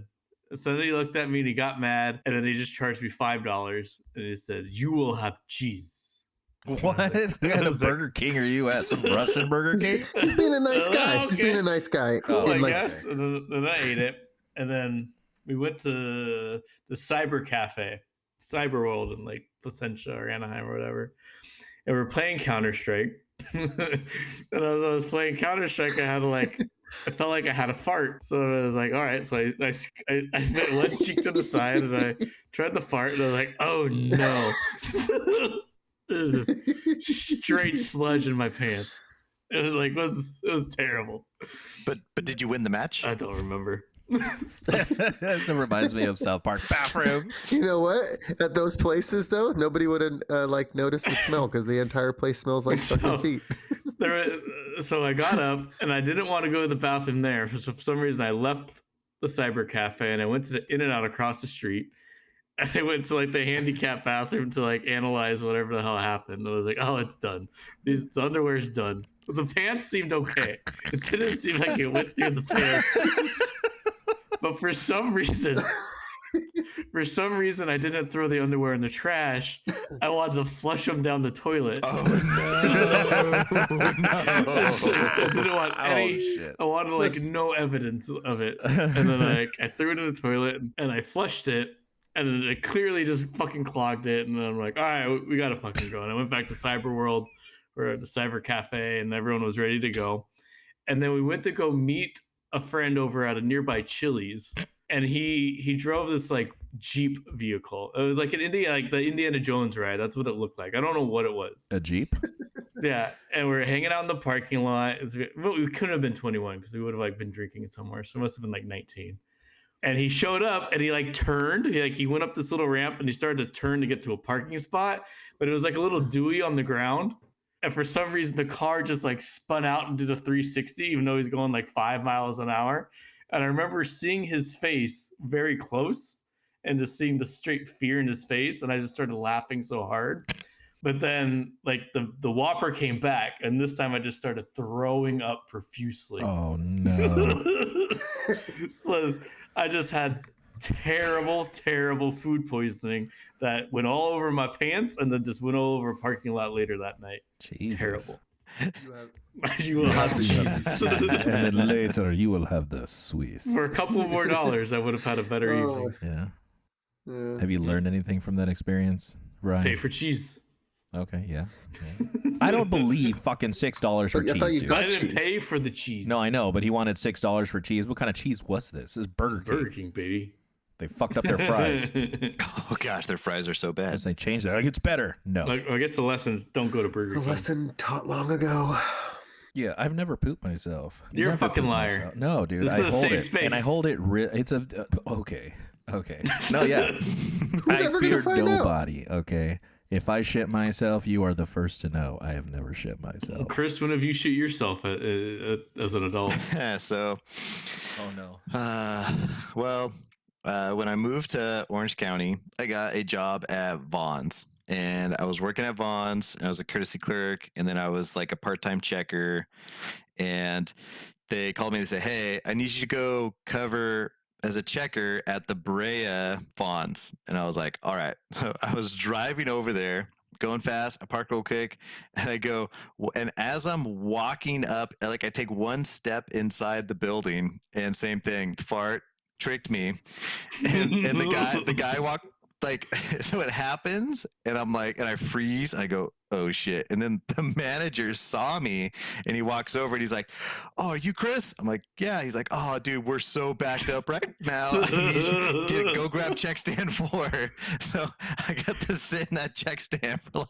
So then he looked at me and he got mad, and then he just charged me $5, and he said, "You will have cheese." What kind of Burger King are you at? Some Russian Burger King? He's being a nice guy. Okay. He's being a nice guy. Cool, I guess. And then I ate it, and then we went to the Cyber Cafe, Cyber World in like Placentia or Anaheim or whatever, and we're playing Counter-Strike. And as I was playing Counter-Strike, I felt like I had a fart. So I was like, all right. So I put one cheek to the side and I tried to fart and I was like, oh no. This is straight sludge in my pants. It was like, it was terrible. But did you win the match? I don't remember. That reminds me of South Park bathroom. You know what? At those places though, nobody would have like noticed the smell because the entire place smells like fucking feet. So I got up and I didn't want to go to the bathroom there. So for some reason I left the Cyber Cafe and I went to the In-N-Out across the street. And I went to like the handicap bathroom to like analyze whatever the hell happened. And I was like, oh, it's done. The underwear's done. But the pants seemed okay. It didn't seem like it went through the pants. But for some reason, I didn't throw the underwear in the trash. I wanted to flush them down the toilet. Oh no! I didn't want any. Shit. I wanted like no evidence of it. And then I threw it in the toilet and I flushed it, and it clearly just fucking clogged it. And then I'm like, all right, we gotta fucking go. And I went back to Cyber World or the Cyber Cafe, and everyone was ready to go. And then we went to go meet a friend over at a nearby Chili's, and he drove this like Jeep vehicle. It was like an the Indiana Jones ride. That's what it looked like. I don't know what it was. A Jeep? Yeah, and we're hanging out in the parking lot. We couldn't have been 21 because we would have like been drinking somewhere. So it must have been like 19. And he showed up and he like turned. He went up this little ramp and he started to turn to get to a parking spot, but it was like a little dewy on the ground. And for some reason, the car just like spun out and did a 360, even though he's going like 5 miles an hour. And I remember seeing his face very close and just seeing the straight fear in his face. And I just started laughing so hard. But then like the Whopper came back. And this time I just started throwing up profusely. Oh, no. So I just had terrible food poisoning that went all over my pants and then just went all over a parking lot later that night. Jesus. Terrible. You will have the cheese. And then later you will have the Swiss. For a couple more dollars, I would have had a better evening. Yeah. Have you learned anything from that experience, Ryan? Pay for cheese. Okay, yeah. I don't believe fucking $6 for cheese, dude. I didn't pay for the cheese. No, I know, but he wanted $6 for cheese. What kind of cheese was this? This is Burger King. Burger King, baby. They fucked up their fries. Oh gosh, their fries are so bad. As they changed it, like it's better. No. I guess the lesson is don't go to Burger King. A lesson taught long ago. Yeah, I've never pooped myself. You're a fucking liar. Myself. No, dude. This is a safe space. And I hold it. It's a okay. No, yeah. I ever gonna fear find out? nobody. Okay. If I shit myself, you are the first to know. I have never shit myself. Chris, when have you shit yourself as an adult? So. Oh no. Well. When I moved to Orange County, I got a job at Vaughn's, and I was working at Vaughn's, and I was a courtesy clerk, and then I was like a part-time checker, and they called me and they said, hey, I need you to go cover as a checker at the Brea Vaughn's. And I was like, all right. So I was driving over there, going fast. I park real quick, and I go, and as I'm walking up, like I take one step inside the building, and same thing, fart. tricked me. And the guy walked like, so it happens, and I'm like, and I freeze, and I go, oh shit. And then the manager saw me, and he walks over, and he's like, oh, are you Chris? I'm like, yeah. He's like, oh, dude, we're so backed up right now. I need you to go grab check stand 4. So I got to sit in that check stand for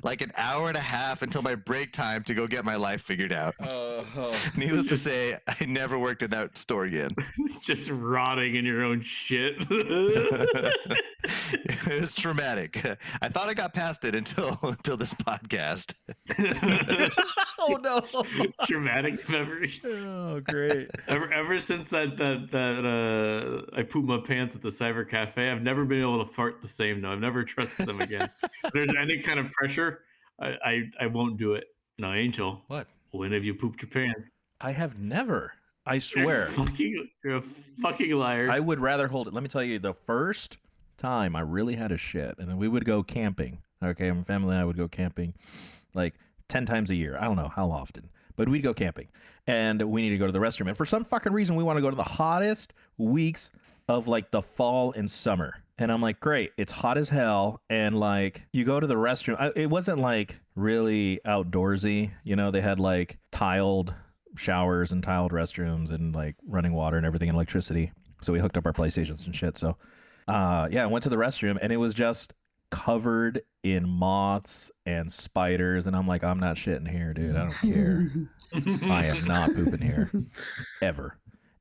like an hour and a half until my break time to go get my life figured out. Needless to say, I never worked in that store again. Just rotting in your own shit. It was traumatic. I thought I got past it until this podcast. Oh no! Traumatic memories. Oh, great. Ever since that I pooped my pants at the cyber cafe, I've never been able to fart the same. No, I've never trusted them again. If there's any kind of pressure, I won't do it. No, Angel. What? When have you pooped your pants? I have never. I swear. You're a fucking liar. I would rather hold it. Let me tell you, the first time I really had a shit, and then we would go camping. Okay, my family and I would go camping like 10 times a year. I don't know how often, but we'd go camping, and we need to go to the restroom. And for some fucking reason, we want to go to the hottest weeks of like the fall and summer. And I'm like, great, it's hot as hell. And like, you go to the restroom. It wasn't like really outdoorsy. You know, they had like tiled showers and tiled restrooms and like running water and everything and electricity. So we hooked up our PlayStations and shit. So yeah, I went to the restroom, and it was just covered in moths and spiders. And I'm like, I'm not shitting here, dude. I don't care. I am not pooping here ever.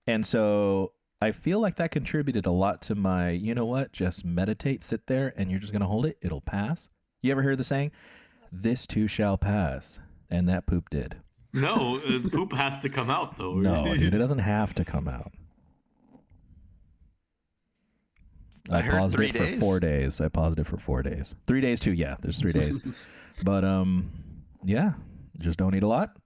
And so I feel like that contributed a lot to my, you know what, just meditate, sit there, and you're just going to hold it. It'll pass. You ever hear the saying, this too shall pass? And that poop did. No, poop has to come out, though. No, dude, it doesn't have to come out. I paused it for 4 days. I paused it for 4 days. 3 days too. Yeah, there's 3 days. But yeah, just don't eat a lot.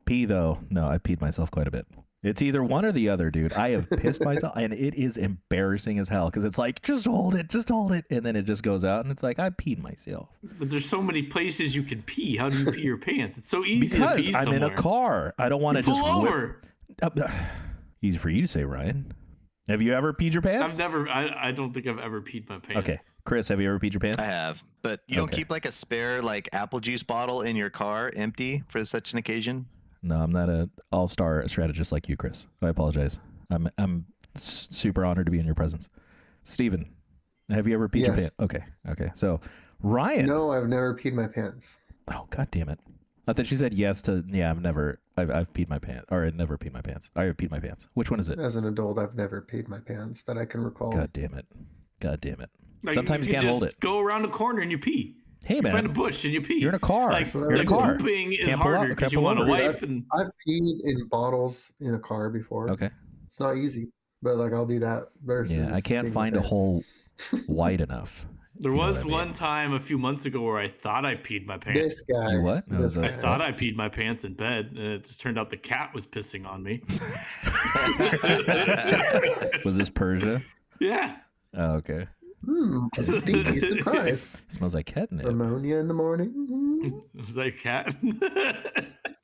Pee though, no, I peed myself quite a bit. It's either one or the other, dude. I have pissed myself, and it is embarrassing as hell because it's like, just hold it, and then it just goes out, and it's like, I peed myself. But there's so many places you can pee. How do you pee your pants? It's so easy to pee because I'm in a car. I don't want to just pull over. Easy for you to say, Ryan. Have you ever peed your pants? I've never. I don't think I've ever peed my pants. Okay, Chris, have you ever peed your pants? I have, but you don't keep like a spare like apple juice bottle in your car empty for such an occasion? No, I'm not an all-star strategist like you, Chris. I apologize. I'm super honored to be in your presence. Steven, have you ever peed your pants? Okay. So, Ryan. No, I've never peed my pants. Oh, God damn it. I thought you said yes to, yeah, I've peed my pants, or I never peed my pants. I have peed my pants. Which one is it? As an adult, I've never peed my pants that I can recall. God damn it. Like, Sometimes you can't hold it. Go around the corner and you pee. Hey, man. You find a bush and you pee. You're in a car. You're in a car. Pooping is harder because you want to wipe. I've peed in bottles in a car before. Okay. It's not easy, but like I'll do that versus. Yeah, I can't find a hole wide enough. There was one time a few months ago where I thought I peed my pants. This guy. You what? No, I thought I peed my pants in bed, and it just turned out the cat was pissing on me. Was this Persia? Yeah. Oh, okay. A stinky surprise. Smells like catnip. Ammonia in the morning. Was that a cat?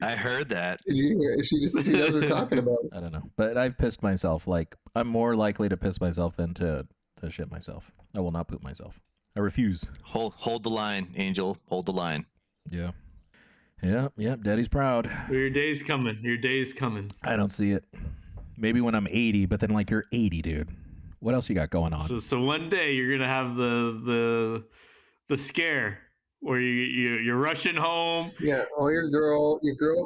I heard that. Did you hear? She knows what we're talking about. I don't know, but I've pissed myself. Like, I'm more likely to piss myself than to shit myself. I will not poop myself. I refuse. Hold the line, Angel. Hold the line. Yeah. Yep. Daddy's proud. Well, your day's coming. I don't see it. Maybe when I'm 80, but then like you're 80, dude. What else you got going on? So one day you're gonna have the scare where you're rushing home. Yeah, all your girls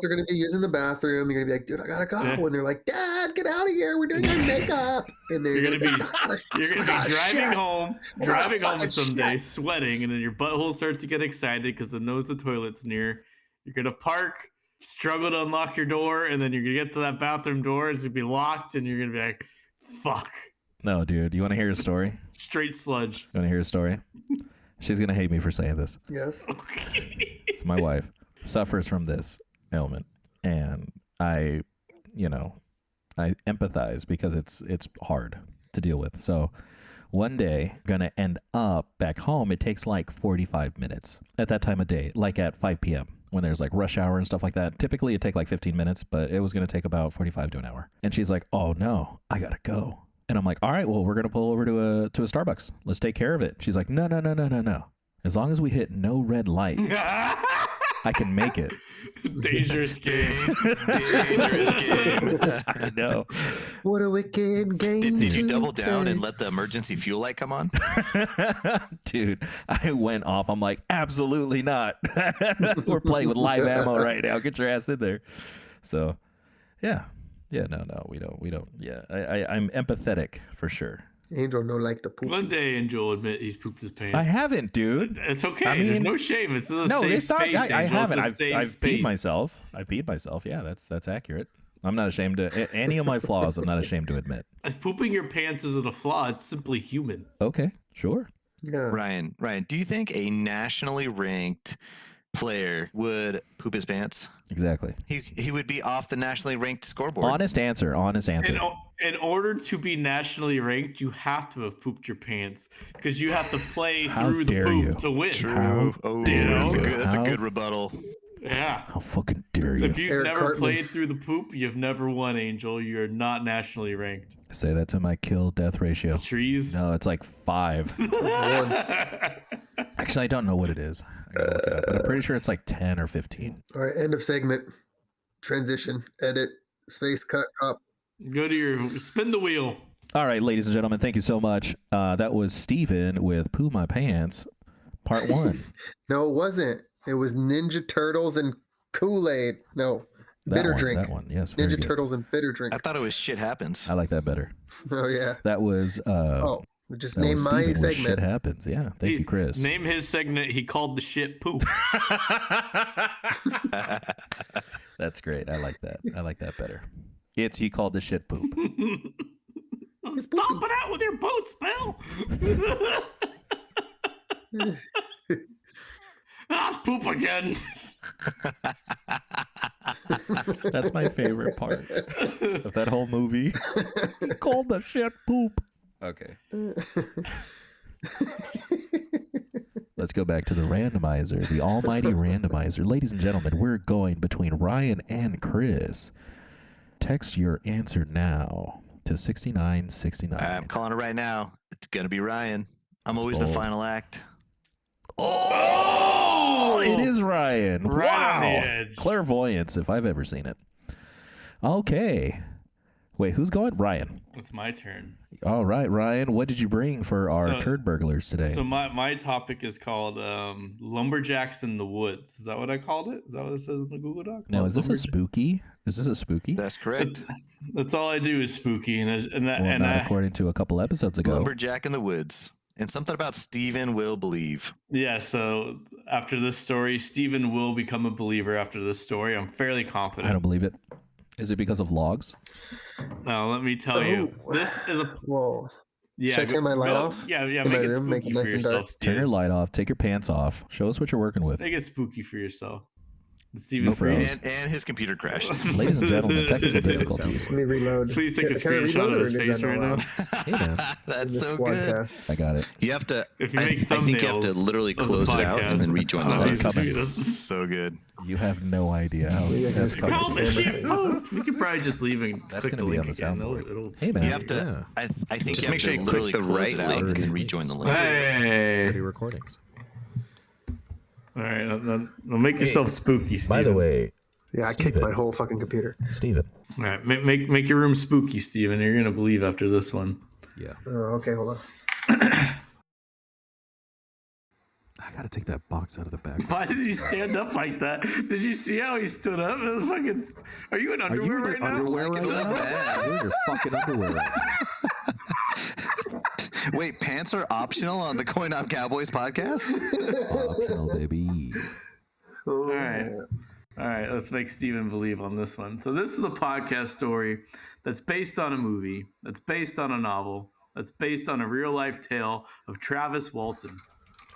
are gonna be using the bathroom. You're gonna be like, dude, I gotta go, and they're like, Dad, get out of here. We're doing our makeup. And they're gonna be driving home someday, sweating, and then your butthole starts to get excited because it knows the toilet's near. You're gonna park, struggle to unlock your door, and then you're gonna get to that bathroom door. It's gonna be locked, and you're gonna be like, fuck. No, dude. You want to hear a story? Straight sludge. You want to hear a story? She's going to hate me for saying this. Yes. So my wife suffers from this ailment, and I empathize because it's hard to deal with. So one day, going to end up back home. It takes like 45 minutes at that time of day, like at 5 p.m. when there's like rush hour and stuff like that. Typically, it'd take like 15 minutes, but it was going to take about 45 to an hour. And she's like, oh no, I got to go. And I'm like, all right, well, we're going to pull over to a Starbucks. Let's take care of it. She's like, no. As long as we hit no red lights, I can make it. Dangerous game. Dangerous game. I know. What a wicked game. Did you to double down play. and let the emergency fuel light come on? Dude, I went off. I'm like, absolutely not. We're playing with live ammo right now. Get your ass in there. So, yeah. Yeah, no, we don't. Yeah, I'm empathetic for sure. Angel no like the poop. One day, Angel will admit he's pooped his pants. I haven't, dude. It's okay. I mean- There's no shame. It's a No, safe it's not. space. I Angel. haven't. It's a I've safe peed space. myself. I peed myself. Yeah, that's accurate. I'm not ashamed to any of my flaws. I'm not ashamed to admit. Pooping your pants isn't a flaw. It's simply human. Okay, sure. Yeah. Ryan, do you think a nationally ranked player would poop his pants? Exactly. He would be off the nationally ranked scoreboard. Honest answer. In order to be nationally ranked, you have to have pooped your pants because you have to play How through the dare poop you. to win. True. How Oh, dare that's a you. good rebuttal. Yeah. How fucking dare you? If you've Eric never Cartman. played through the poop, you've never won, Angel. You're not nationally ranked. Say that to my kill-death ratio. Trees. No, it's like 5. One. Actually, I don't know what it is. I gotta look it up, but I'm pretty sure it's like 10 or 15. All right, end of segment. Transition. Edit. Space cut. Cop. Go to your spin the wheel. All right, ladies and gentlemen, thank you so much. That was Steven with Poo My Pants, part 1. No, it wasn't. It was Ninja Turtles and Kool-Aid. No, bitter drink. That one, yes. Very Ninja good. Turtles and bitter drink. I thought it was shit happens. I like that better. Oh yeah. That was Oh, just that name was my Steven with Shit segment. Happens. Yeah, thank you, Chris. Name his segment. He called the shit poop. That's great. I like that. I like that better. He called the shit poop. Stop it out with your boots, Bill. It's poop again. That's my favorite part of that whole movie. He called the shit poop. Okay. Let's go back to the randomizer, the almighty randomizer. Ladies and gentlemen, we're going between Ryan and Chris. Text your answer now to 6969. I'm calling it right now. It's going to be Ryan. I'm always the Oh. final act. Oh, it is Ryan. Right on the Wow. edge. Clairvoyance, if I've ever seen it. Okay. Wait, who's going? Ryan. It's my turn. All right, Ryan. What did you bring for our So- turd burglars today? So my topic is called lumberjacks in the woods. Is that what I called it? Is that what it says in the Google Doc? Now, is this a Lumberjack- spooky? Is this a spooky? That's correct. That's all I do is spooky, and Well, not according to a couple episodes ago. Lumberjack in the woods. And something about Steven will believe. yeah. So after this story, Steven will become a believer. After this story, I'm fairly I confident. don't believe it. Is it because of logs? Now let me tell you, Oh. this is a Whoa. yeah. Should I turn my light go- off Yeah, in make my it room? spooky Make it for nice and yourself, dark? Turn your Steven. light off. Take your pants off. Show us what you're working with. Make it spooky for yourself. Steven, No problem. please, And his computer crashed. Ladies and gentlemen, technical difficulties. Let me reload. please take a Can I screenshot reload of or his is face that right not now. allowed Hey, man. in That's this so good. squadcast? I got it. You have to. If you I make think you have to thumbnails literally of the close it out and then podcast. rejoin the Oh, link. it's coming. So good. You have no idea how Maybe I can that's just coming. Call the Camera shit thing. poop. We could probably just leave and That's click gonna the be link on the again. soundboard. It'll- Hey, man. You have to. Yeah. I think Just you make have sure to you literally click the close right it out link. and then rejoin the link. Hey. 30 recordings. All right, then make yourself spooky, Steven. By the way, Yeah, I Steven. kicked my whole fucking computer. Steven. All right, make your room spooky, Steven. You're gonna believe after this one. Yeah. Oh, okay, hold on. I gotta take that box out of the back. Why did you stand up like that? Did you see how he stood up? It was fucking. Are you in Are underwear you in right your now? underwear Like right it now? looked bad. You're in your fucking underwear right now. Wait, pants are optional on the Coin Op Cowboys podcast? Optional, baby. Oh, All right. All right, let's make Steven believe on this one. So this is a podcast story that's based on a movie, that's based on a novel, that's based on a real-life tale of Travis Walton.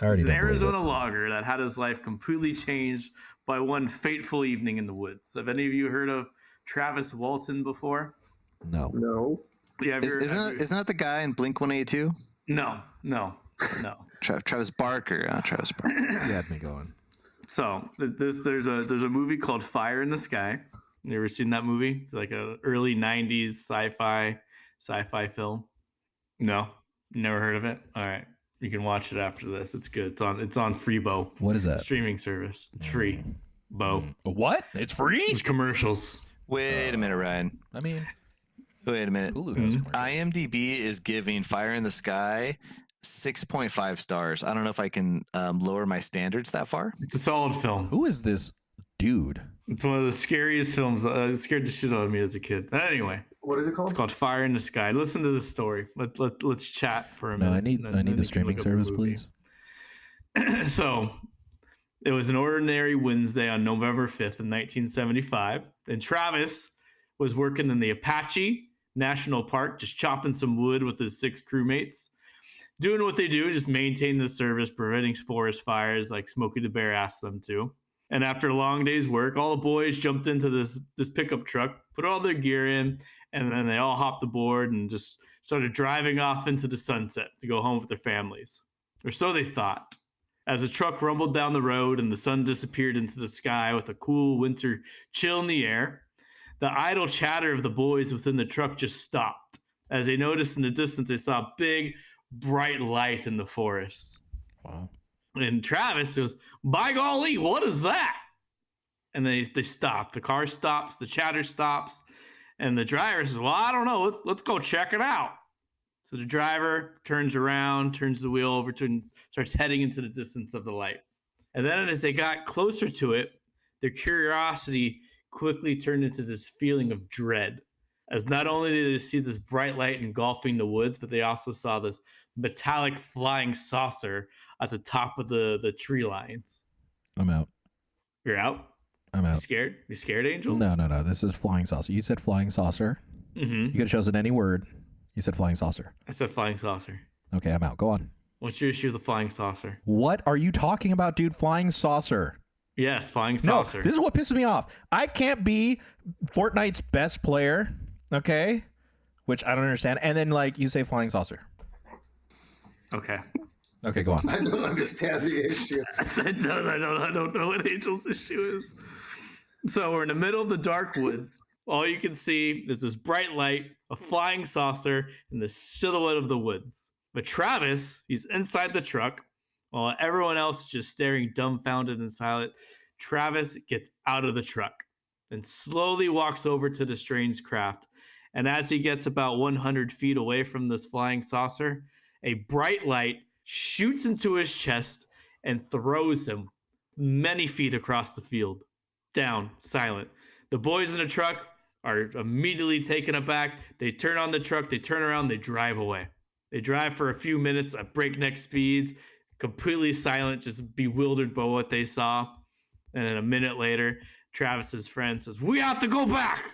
I already He's an don't believe it. Arizona logger that had his life completely changed by one fateful evening in the woods. Have any of you heard of Travis Walton before? No. no. Yeah, have you heard- Isn't that the guy in Blink 182? No. Travis Barker. Travis Barker. You had me going. So there's a movie called Fire in the Sky. You ever seen that movie? It's like a early '90s sci-fi film. No, never heard of it. All right, you can watch it after this. It's good. It's on Freebo. What is It's a that? streaming service. It's free. Bo. What? It's free? There's commercials. Wait a minute, Ryan. I mean, Wait a minute. Hulu has commercials. IMDb is giving Fire in the Sky 6.5 stars. I don't know if I can lower my standards that far. It's a solid film. Who is this dude? It's one of the scariest films. It scared the shit out of me as a kid. But anyway, What is it called? it's called Fire in the Sky. Listen to the story. Let's chat for a minute. No, I need and then the you can streaming look up the service, movie. please. So, it was an ordinary Wednesday on November 5th in 1975, and Travis was working in the Apache National Park, just chopping some wood with his 6 crewmates, doing what they do, just maintain the service, preventing forest fires like Smokey the Bear asked them to. And after a long day's work, all the boys jumped into this pickup truck, put all their gear in, and then they all hopped aboard and just started driving off into the sunset to go home with their families. Or so they thought. As the truck rumbled down the road and the sun disappeared into the sky with a cool winter chill in the air, the idle chatter of the boys within the truck just stopped. As they noticed in the distance, they saw a big, bright light in the forest. Wow. And Travis goes, "By golly, what is that?" And they stop. The car stops, the chatter stops, and the driver says, "Well, I don't know. Let's go check it out." So the driver turns around, turns the wheel over to, and starts heading into the distance of the light. And then as they got closer to it, their curiosity quickly turned into this feeling of dread. As not only did they see this bright light engulfing the woods, but they also saw this metallic flying saucer at the top of the tree lines. I'm out. You're out? I'm You out. scared? You scared, Angel? No. This is flying saucer. You said flying saucer. Mm-hmm. You could have chosen any word. You said flying saucer. I said flying saucer. Okay, I'm out. Go on. What's your issue with the flying saucer? What are you talking about, dude? Flying saucer. Yes, flying saucer. No, this is what pisses me off. I can't be Fortnite's best player, okay? Which I don't understand. And then, like, you say flying saucer. Okay. Okay, go on. I don't understand the issue. I don't know what Angel's issue is. So we're in the middle of the dark woods. All you can see is this bright light, a flying saucer, and the silhouette of the woods. But Travis, he's inside the truck, while everyone else is just staring dumbfounded and silent. Travis gets out of the truck and slowly walks over to the strange craft. And as he gets about 100 feet away from this flying saucer, a bright light shoots into his chest and throws him many feet across the field. Down, silent. The boys in the truck are immediately taken aback. They turn on the truck, they turn around, they drive away. They drive for a few minutes at breakneck speeds, completely silent, just bewildered by what they saw. And then a minute later, Travis's friend says, "We have to go back."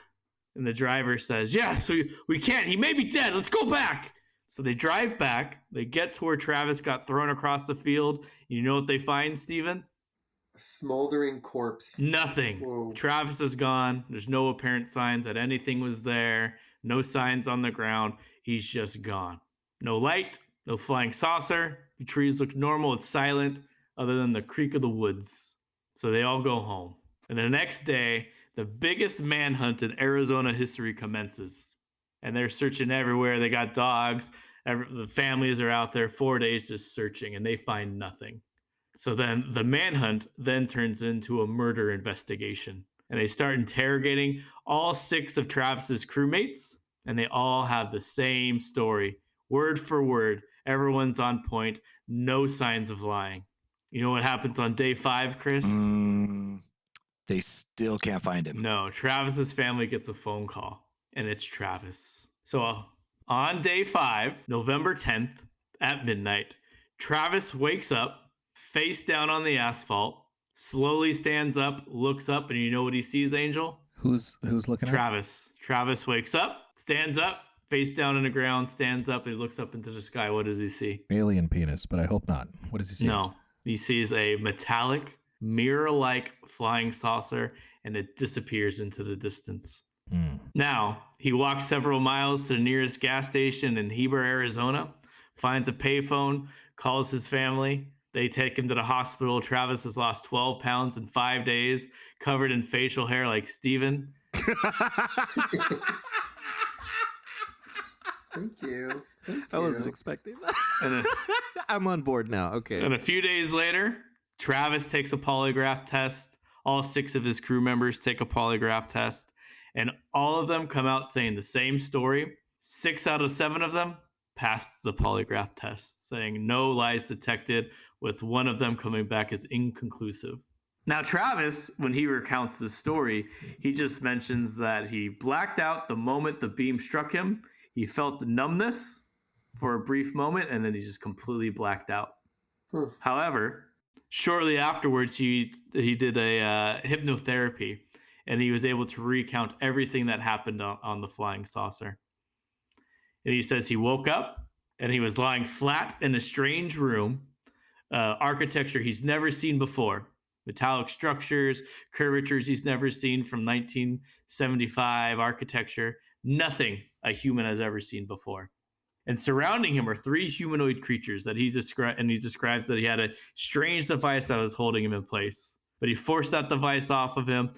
And the driver says, "Yes, we can't. He may be dead. Let's go back." So they drive back. They get to where Travis got thrown across the field. You know what they find, Steven? A smoldering corpse. Nothing. Whoa. Travis is gone. There's no apparent signs that anything was there. No signs on the ground. He's just gone. No light, no flying saucer. The trees look normal. It's silent, other than the creak of the woods. So they all go home. And the next day, the biggest manhunt in Arizona history commences. And they're searching everywhere. They got dogs. The families are out there 4 days just searching, and they find nothing. So then the manhunt then turns into a murder investigation. And they start interrogating all 6 of Travis's crewmates, and they all have the same story. Word for word, everyone's on point, no signs of lying. You know what happens on day 5, Chris? They still can't find him. No, Travis's family gets a phone call, and it's Travis. So on day 5, November 10th at midnight, Travis wakes up, face down on the asphalt, slowly stands up, looks up, and you know what he sees, Angel? Who's looking at? Travis. Travis wakes up, stands up, face down on the ground, stands up, and he looks up into the sky. What does he see? Alien penis, but I hope not. What does he see? No. He sees a metallic, mirror-like flying saucer, and it disappears into the distance. Now, he walks several miles to the nearest gas station in Heber, Arizona, finds a payphone, calls his family. They take him to the hospital. Travis has lost 12 pounds in 5 days, covered in facial hair like Steven. Thank you. Thank I wasn't you. expecting that. And I'm on board now. Okay. And a few days later, Travis takes a polygraph test. All 6 of his crew members take a polygraph test, and all of them come out saying the same story. 6 out of 7 of them passed the polygraph test, saying no lies detected, with one of them coming back as inconclusive. Now, Travis, when he recounts this story, he just mentions that he blacked out the moment the beam struck him. He felt the numbness for a brief moment, and then he just completely blacked out. However, shortly afterwards, he did a hypnotherapy, and he was able to recount everything that happened on the flying saucer. And he says he woke up, and he was lying flat in a strange room, architecture he's never seen before. Metallic structures, curvatures he's never seen from 1975 architecture, nothing a human has ever seen before. And surrounding him are 3 humanoid creatures that he describes that he had a strange device that was holding him in place. But he forced that device off of him,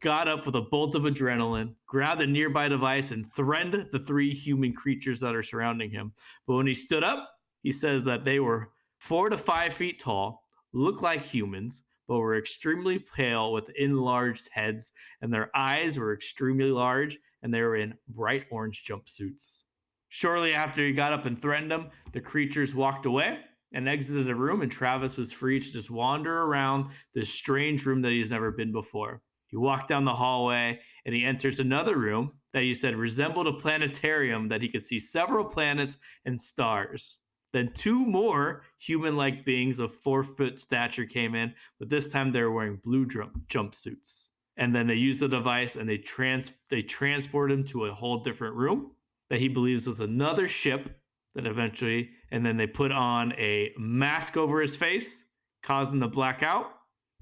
got up with a bolt of adrenaline, grabbed a nearby device, and threatened the 3 human creatures that are surrounding him. But when he stood up, he says that they were 4 to 5 feet tall, looked like humans, but were extremely pale with enlarged heads, and their eyes were extremely large, and they were in bright orange jumpsuits. Shortly after he got up and threatened them, the creatures walked away and exited the room, and Travis was free to just wander around this strange room that he's never been before. He walked down the hallway, and he enters another room that he said resembled a planetarium that he could see several planets and stars. Then 2 more human-like beings of 4-foot stature came in, but this time they were wearing blue jumpsuits. And then they used the device, and they transported him to a whole different room that he believes was another ship that eventually, and then they put on a mask over his face, causing the blackout,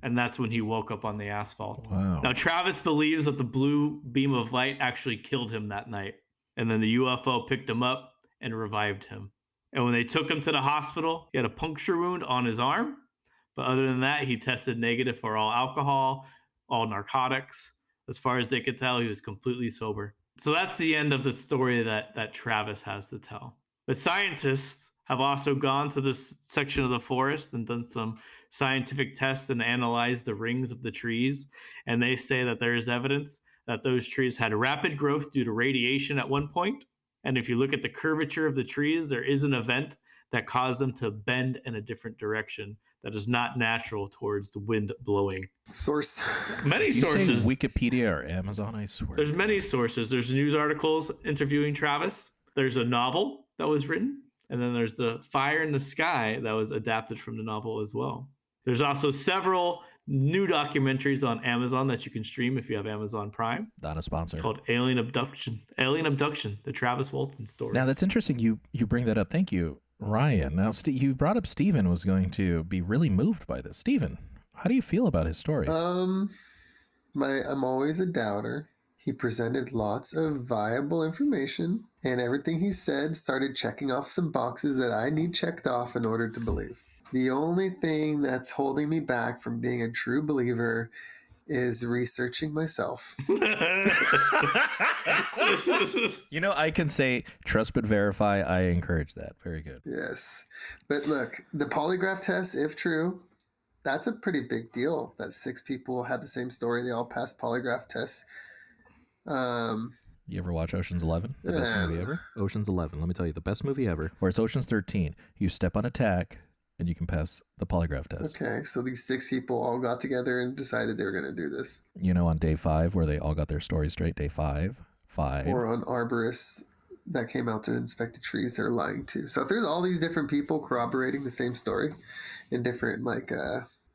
and that's when he woke up on the asphalt. Wow. Now, Travis believes that the blue beam of light actually killed him that night, and then the UFO picked him up and revived him. And when they took him to the hospital, he had a puncture wound on his arm, but other than that, he tested negative for all alcohol, all narcotics. As far as they could tell, he was completely sober. So that's the end of the story that Travis has to tell. But scientists have also gone to this section of the forest and done some scientific tests and analyzed the rings of the trees. And they say that there is evidence that those trees had rapid growth due to radiation at one point. And if you look at the curvature of the trees, there is an event that caused them to bend in a different direction that is not natural towards the wind blowing. Source. Many You sources. say Wikipedia or Amazon, I swear. There's many sources. There's news articles interviewing Travis. There's a novel that was written. And then there's the Fire in the Sky that was adapted from the novel as well. There's also several new documentaries on Amazon that you can stream if you have Amazon Prime. Not a sponsor. Called Alien Abduction, the Travis Walton story. Now that's interesting. You bring that up. Thank you, Ryan. Now you brought up Steven was going to be really moved by this. Steven, how do you feel about his story? I'm always a doubter. He presented lots of viable information, and everything he said started checking off some boxes that I need checked off in order to believe. The only thing that's holding me back from being a true believer is researching myself. You know, I can say trust but verify. I encourage that. Very good. Yes. But look, the polygraph test, if true, that's a pretty big deal that 6 people had the same story. They all passed polygraph tests. You ever watch Ocean's 11? The best movie ever? Ocean's 11. Let me tell you, the best movie ever. Or it's Ocean's 13. You step on a tack and you can pass the polygraph test. Okay, so these 6 people all got together and decided they were going to do this. You know, on day 5 where they all got their story straight, day 5. Or on arborists that came out to inspect the trees, they're lying too. So if there's all these different people corroborating the same story in different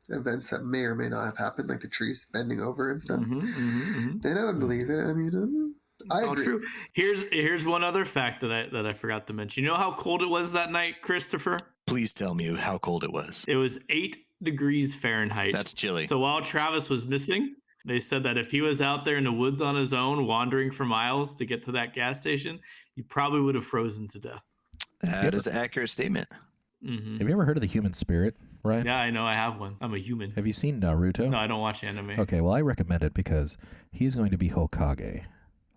events that may or may not have happened, like the trees bending over and stuff, then I would believe it. I mean, I agree. True. Here's one other fact that I forgot to mention. You know how cold it was that night, Christopher? Please tell me how cold it was. It was 8 degrees Fahrenheit. That's chilly. So while Travis was missing, they said that if he was out there in the woods on his own, wandering for miles to get to that gas station, he probably would have frozen to death. That is an accurate statement. Mm-hmm. Have you ever heard of the human spirit, Ryan? Yeah, I know. I have one. I'm a human. Have you seen Naruto? No, I don't watch anime. Okay, well, I recommend it because he's going to be Hokage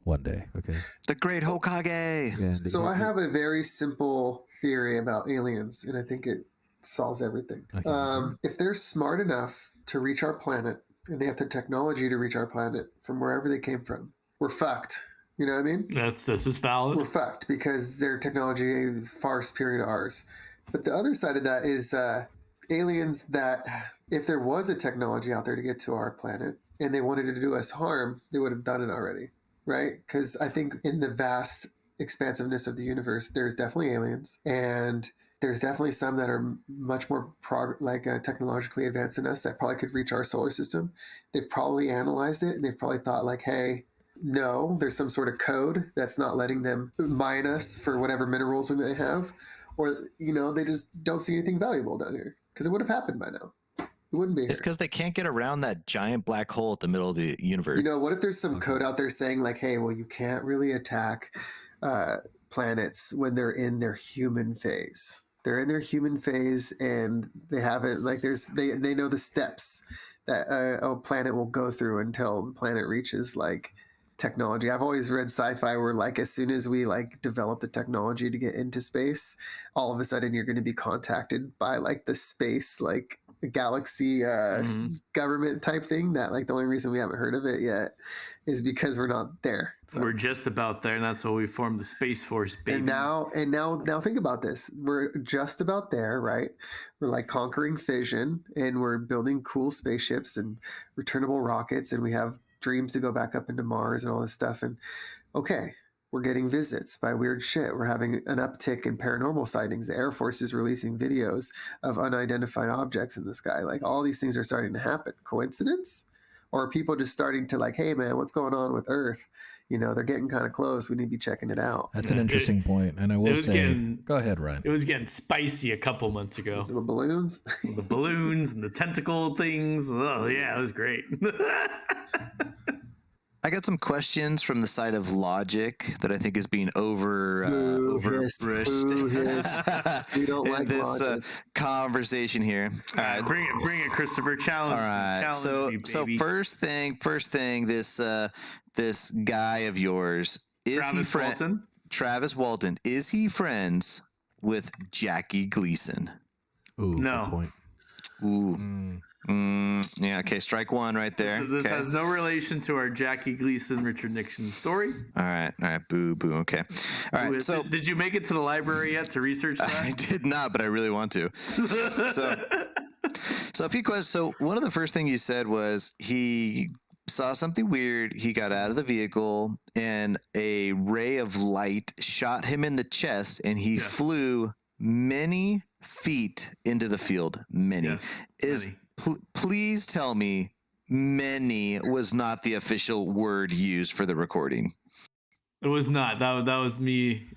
one day. Okay. The Great Hokage. Yeah. So I have a very simple theory about aliens, and I think it solves everything. Okay. If they're smart enough to reach our planet, and they have the technology to reach our planet from wherever they came from, we're fucked. You know what I mean? This is valid. We're fucked because their technology is far superior to ours. But the other side of that is aliens that, if there was a technology out there to get to our planet and they wanted to do us harm, they would have done it already, right? Because I think in the vast expansiveness of the universe, there's definitely aliens, and there's definitely some that are much more technologically advanced than us that probably could reach our solar system. They've probably analyzed it, and they've probably thought like, hey, no, there's some sort of code that's not letting them mine us for whatever minerals we may have. Or, they just don't see anything valuable down here, because it would have happened by now. It wouldn't be here. It's because they can't get around that giant black hole at the middle of the universe. What if there's some code out there saying like, hey, well, you can't really attack planets when they're in their human phase. They're in their human phase, and they haven't, like, they know the steps that a planet will go through until the planet reaches like technology. I've always read sci-fi where like as soon as we like develop the technology to get into space, all of a sudden you're going to be contacted by like the space, like the galaxy government type thing, that like the only reason we haven't heard of it yet is because we're not there. So. We're just about there, and that's why we formed the Space Force, baby. And now think about this. We're just about there, right? We're like conquering fission, and we're building cool spaceships and returnable rockets, and we have dreams to go back up into Mars and all this stuff. And okay, we're getting visits by weird shit. We're having an uptick in paranormal sightings. The Air Force is releasing videos of unidentified objects in the sky. Like, all these things are starting to happen. Coincidence? Or are people just starting to like, hey man, what's going on with Earth? They're getting kind of close. We need to be checking it out. That's an interesting point. And I will say, go ahead, Ryan. It was getting spicy a couple months ago. The balloons? The balloons and the tentacle things. Oh yeah, it was great. I got some questions from the side of logic that I think is being overbrushed We don't in like this logic. Conversation here. All right, bring it, Christopher. Challenge. All right. So first thing, this guy of yours, Travis Walton, is he friends with Jackie Gleason? Ooh, no. Good point. Ooh. Yeah, okay, strike one right there. This okay. has no relation to our Jackie Gleason, Richard Nixon story. All right, boo, okay. All right, so... Did you make it to the library yet to research that? I did not, but I really want to. So a few questions. So one of the first things you said was he saw something weird. He got out of the vehicle, and a ray of light shot him in the chest, and he flew many feet into the field. Many. Yes, many. Please tell me many was not the official word used for the recording. It was not. That was me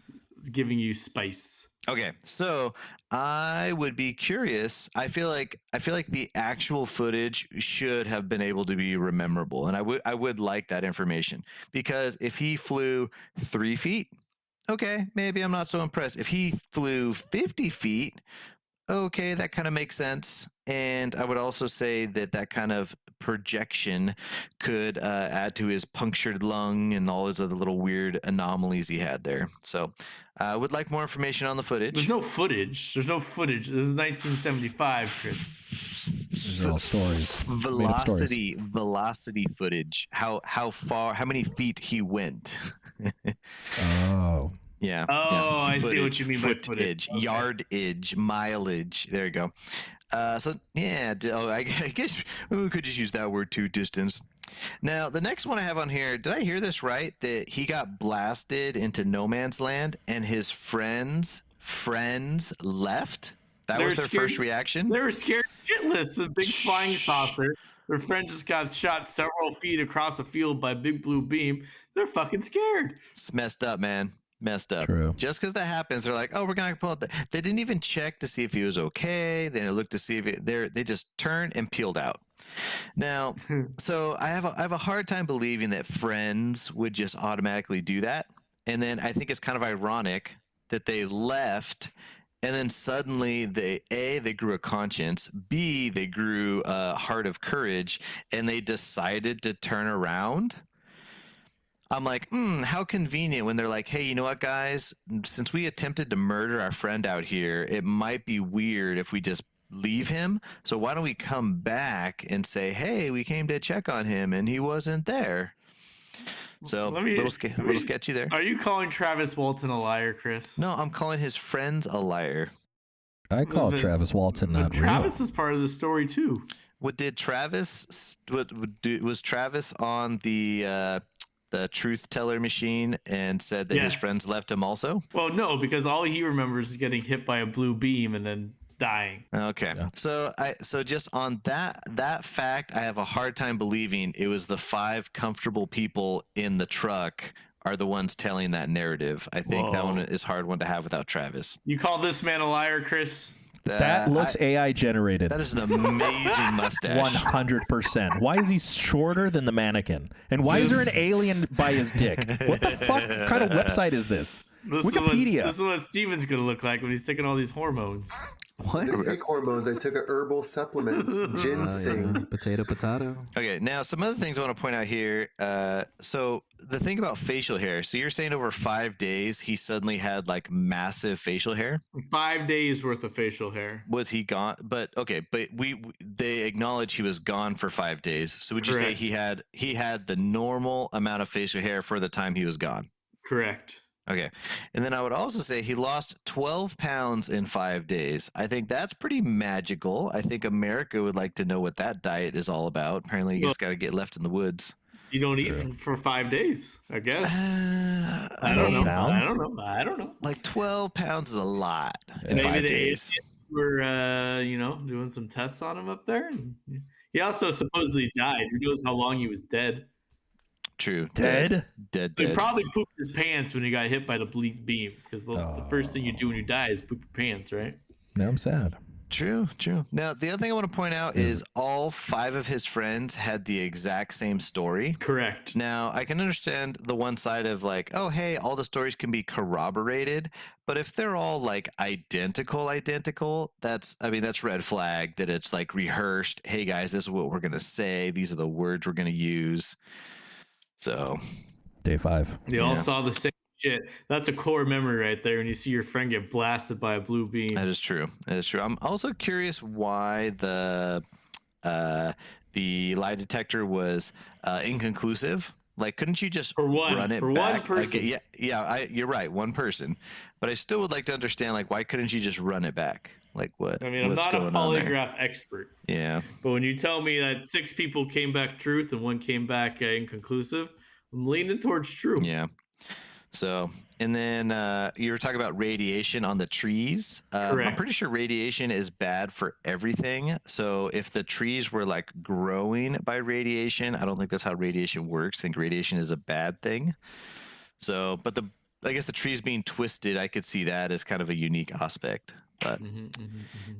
giving you spice. Okay, so I would be curious. I feel like the actual footage should have been able to be rememberable, and I would like that information, because if he flew 3 feet, okay, maybe I'm not so impressed. If he flew 50 feet, okay, that kind of makes sense. And I would also say that kind of projection could add to his punctured lung and all his other little weird anomalies he had there. So I would like more information on the footage. There's no footage. This is 1975, Chris. These are all stories. Velocity footage. How far, how many feet he went. Oh. Yeah. Oh, yeah. I see what you mean by footage. Okay. Yardage, mileage. There you go. So yeah, I guess we could just use that word too, distance. Now, the next one I have on here, did I hear this right? That he got blasted into no man's land and his friends left? That was their first reaction? They were scared shitless. The big flying saucer. Their friend just got shot several feet across the field by a big blue beam. They're fucking scared. It's messed up, man. Messed up. True. Just because that happens, they're like, oh, we're gonna pull out they didn't even check to see if he was okay. They didn't look to see if they just turned and peeled out. Now, so I have a hard time believing that friends would just automatically do that. And then I think it's kind of ironic that they left, and then suddenly they grew a conscience, B, they grew a heart of courage, and they decided to turn around. I'm like, how convenient when they're like, hey, you know what, guys? Since we attempted to murder our friend out here, it might be weird if we just leave him. So why don't we come back and say, hey, we came to check on him and he wasn't there. So little sketchy there. Are you calling Travis Walton a liar, Chris? No, I'm calling his friends a liar. I call Travis Walton not real. Travis is part of the story too. Was Travis on the truth teller machine and said that his friends left him also? Well, no, because all he remembers is getting hit by a blue beam and then dying. Okay. Yeah. So just on that fact, I have a hard time believing it was the 5 comfortable people in the truck are the ones telling that narrative. I think that one is a hard one to have without Travis. You call this man a liar, Chris? That looks AI generated. That is an amazing mustache. 100%. Why is he shorter than the mannequin? And why is there an alien by his dick? What the fuck kind of website is this? Wikipedia. This is what Steven's going to look like when he's taking all these hormones. What? I take hormones. I took herbal supplements. Ginseng. Potato. Okay, now some other things I want to point out here. So the thing about facial hair. So you're saying over 5 days he suddenly had like massive facial hair? 5 days worth of facial hair. Was he gone? But okay, but they acknowledge he was gone for 5 days. So would you say he had the normal amount of facial hair for the time he was gone? Correct. Okay. And then I would also say he lost 12 pounds in 5 days. I think that's pretty magical. I think America would like to know what that diet is all about. Apparently, you just got to get left in the woods. You don't eat for 5 days, I guess. I don't know. Like 12 pounds is a lot in 5 days. We're, doing some tests on him up there. And he also supposedly died. Who knows how long he was dead? True. Dead. He probably pooped his pants when he got hit by the beam, because the first thing you do when you die is poop your pants, right? Now I'm sad. True. Now, the other thing I want to point out is all 5 of his friends had the exact same story. Correct. Now, I can understand the one side of like, oh, hey, all the stories can be corroborated. But if they're all like identical, that's red flag that it's like rehearsed. Hey, guys, this is what we're going to say. These are the words we're going to use. So, day 5. They all saw the same shit. That's a core memory right there. When you see your friend get blasted by a blue beam. That is true. I'm also curious why the lie detector was inconclusive. Like, couldn't you just run it back? One person. Okay, you're right. One person. But I still would like to understand, like, why couldn't you just run it back? Like, what? I mean, I'm not a polygraph expert. Yeah. But when you tell me that 6 people came back truth and 1 came back inconclusive, I'm leaning towards true. Yeah. So, and then you were talking about radiation on the trees. I'm pretty sure radiation is bad for everything. So if the trees were like growing by radiation, I don't think that's how radiation works. I think radiation is a bad thing. So, but I guess the trees being twisted, I could see that as kind of a unique aspect. But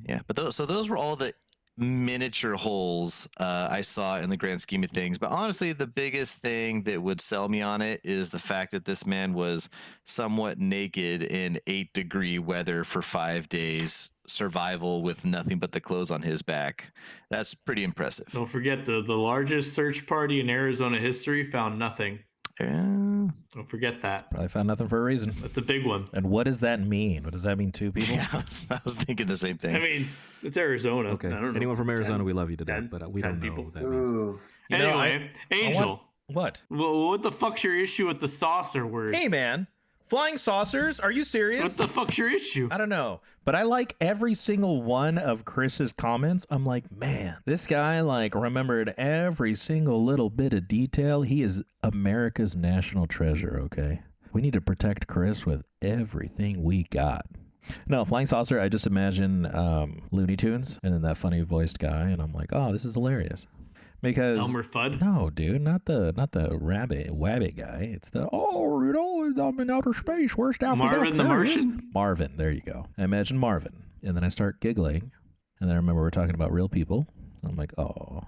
yeah, but those were all the miniature holes I saw in the grand scheme of things. But honestly, the biggest thing that would sell me on it is the fact that this man was somewhat naked in 8-degree weather for 5 days, survival with nothing but the clothes on his back. That's pretty impressive. Don't forget the largest search party in Arizona history found nothing. Don't forget that. Probably found nothing for a reason. That's a big one. And what does that mean? What does that mean, 2 people? Yeah, I was thinking the same thing. I mean, it's Arizona. Okay. I don't know. Anyone from Arizona, 10, we love you to death, 10, but we 10 don't know people. what that means. Ooh. Anyway, Angel. What? Well, what the fuck's your issue with the saucer word? Hey, man. Flying saucers? Are you serious? What the fuck's your issue? I don't know. But I like every single one of Chris's comments. I'm like, man, this guy like remembered every single little bit of detail. He is America's national treasure, okay? We need to protect Chris with everything we got. No, flying saucer, I just imagine Looney Tunes and then that funny voiced guy. And I'm like, oh, this is hilarious. Because Elmer Fudd? No, dude, not the wabbit guy. It's the I'm in outer space. Where's Daffy Duck? Marvin the Martian? Marvin, there you go. I imagine Marvin. And then I start giggling. And then I remember we're talking about real people. I'm like, oh,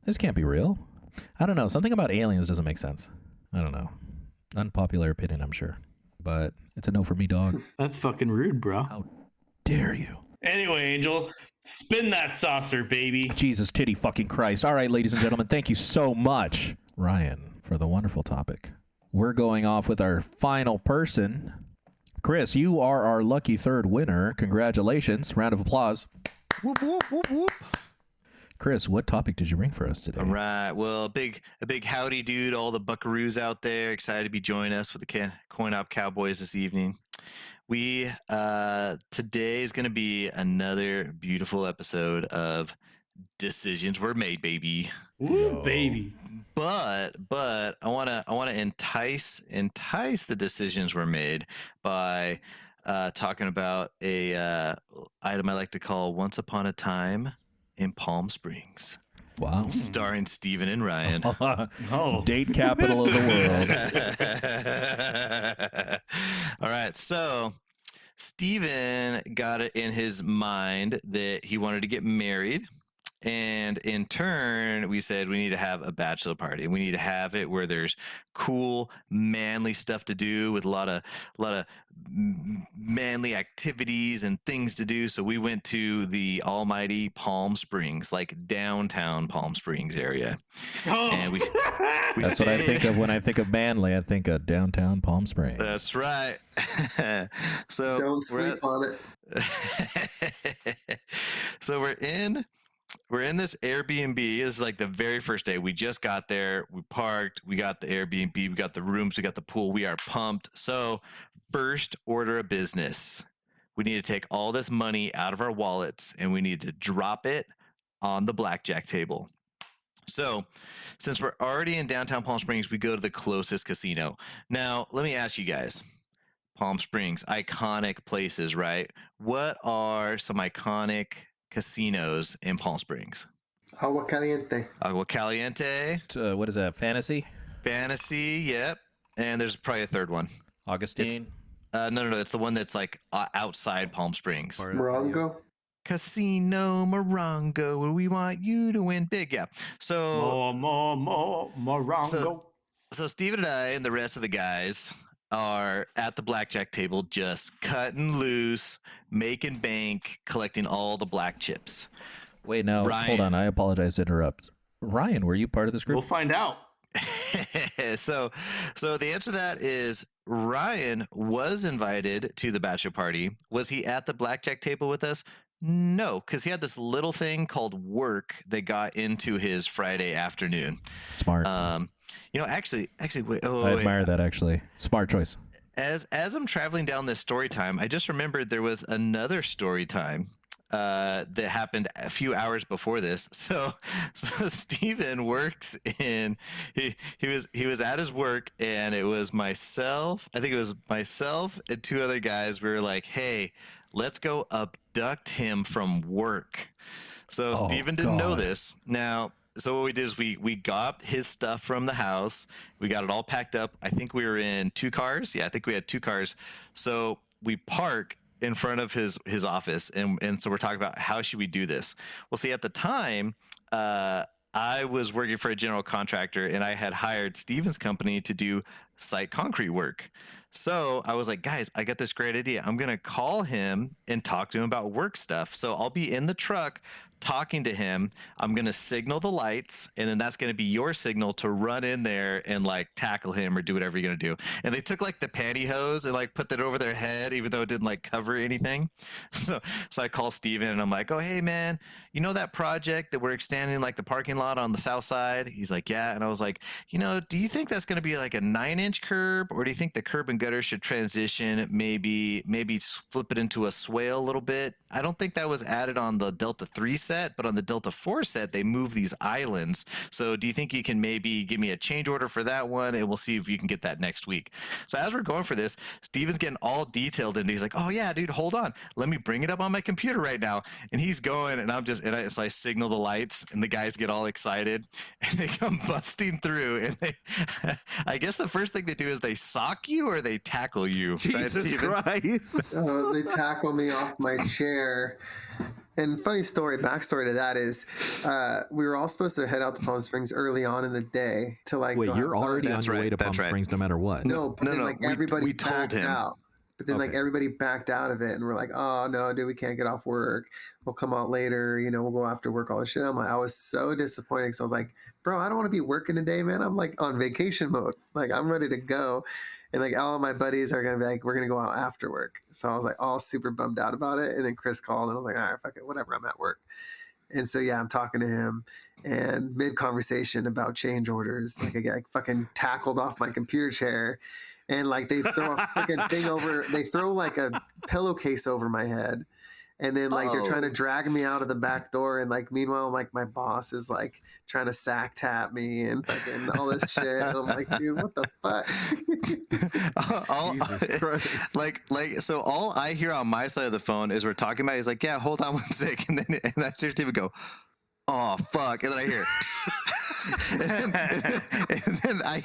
this can't be real. I don't know. Something about aliens doesn't make sense. I don't know. Unpopular opinion, I'm sure. But it's a no for me, dog. That's fucking rude, bro. How dare you? Anyway, Angel, spin that saucer, baby. Jesus titty fucking Christ. All right, ladies and gentlemen, thank you so much, Ryan, for the wonderful topic. we're going off with our final person. Chris, you are our lucky third winner. Congratulations. Round of applause. Whoop, whoop, whoop, whoop. Chris, what topic did you bring for us today? All right. Well, a big howdy, dude. All the buckaroos out there, excited to be joining us with the Coin Op Cowboys this evening. We today is going to be another beautiful episode of Decisions Were Made, baby. Ooh, baby. But I wanna entice the decisions were made by talking about a item I like to call Once Upon a Time in Palm Springs. Wow. Starring Steven and Ryan. Oh. Date capital of the world. All right, so Steven got it in his mind that he wanted to get married. And in turn, we said we need to have a bachelor party. We need to have it where there's cool, manly stuff to do with a lot of manly activities and things to do. So we went to the almighty Palm Springs, like downtown Palm Springs area. Oh. And we That's what I think of when I think of manly. I think of downtown Palm Springs. That's right. So Don't sleep on it. So we're in this Airbnb. This is like the very first day. We just got there. We parked. We got the Airbnb. We got the rooms. We got the pool. We are pumped. So first order of business, we need to take all this money out of our wallets and we need to drop it on the blackjack table. So since we're already in downtown Palm Springs, we go to the closest casino. Now, let me ask you guys. Palm Springs, iconic places, right? What are some iconic casinos in Palm Springs? Agua Caliente. Agua Caliente. What is that? Fantasy? Fantasy, yep. And there's probably a third one. Augustine? No. It's the one that's like outside Palm Springs. Morongo. Casino Morongo. We want you to win big. Yeah. So Morongo. So Steven and I and the rest of the guys are at the blackjack table just cutting loose, making bank, collecting all the black chips. Wait, no. Ryan. Hold on. I apologize to interrupt. Ryan, were you part of this group? We'll find out. So the answer to that is Ryan was invited to the bachelor party. Was he at the blackjack table with us? No, because he had this little thing called work that got into his Friday afternoon. Smart. Actually, wait. I admire that, actually. Smart choice. As I'm traveling down this story time, I just remembered there was another story time that happened a few hours before this. So Steven works in he was at his work, and it was myself. I think it was myself and two other guys. We were like, hey, let's go abduct him from work. So Steven didn't know this. Now, so what we did is we got his stuff from the house. We got it all packed up. I think we were in 2 cars. Yeah, I think we had 2 cars. So we park in front of his office, and so we're talking about how should we do this. Well, see, at the time, I was working for a general contractor, and I had hired Steven's company to do site concrete work. So I was like, guys, I got this great idea. I'm going to call him and talk to him about work stuff. So I'll be in the truck talking to him. I'm going to signal the lights, and then that's going to be your signal to run in there and like tackle him or do whatever you're going to do. And they took like the pantyhose and like put that over their head, even though it didn't like cover anything. So I call Steven and I'm like, oh, hey man, you know that project that we're extending like the parking lot on the south side? He's like, yeah. And I was like, do you think that's going to be like a 9-inch curb, or do you think the curb and gutter should transition, maybe flip it into a swale a little bit? I don't think that was added on the Delta 3 set, but on the Delta 4 set, they move these islands. So do you think you can maybe give me a change order for that one, and we'll see if you can get that next week? So as we're going for this, Steven's getting all detailed, and he's like, oh yeah, dude, hold on. Let me bring it up on my computer right now. And he's going, and so I signal the lights, and the guys get all excited, and they come busting through, and I guess the first thing they do is they sock you or they tackle you. Jesus Christ. They tackle me off my chair. And funny story, backstory to that is we were all supposed to head out to Palm Springs early on in the day to like. Wait, go you're have fun. already on That's your way right, to Palm that's right. Springs no matter what. No, but then like everybody we told backed him. out. But then like Okay. everybody backed out of it, and we're like, oh no, dude, we can't get off work. We'll come out later. We'll go after work, all this shit. I was so disappointed because I was like, bro, I don't want to be working today, man. I'm like on vacation mode. Like, I'm ready to go. And like all of my buddies are gonna be like, we're gonna go out after work. So I was like all super bummed out about it. And then Chris called and I was like, all right, fuck it, whatever, I'm at work. And so yeah, I'm talking to him, and mid conversation about change orders, like I get fucking tackled off my computer chair, and like they throw a freaking thing over, they throw like a pillowcase over my head. And then like they're trying to drag me out of the back door, and like meanwhile like my boss is like trying to sack tap me and fucking all this shit. And I'm like, dude, what the fuck? So all I hear on my side of the phone is we're talking about. He's like, yeah, hold on one sec, and I seriously would go, oh fuck, and then I hear. and then I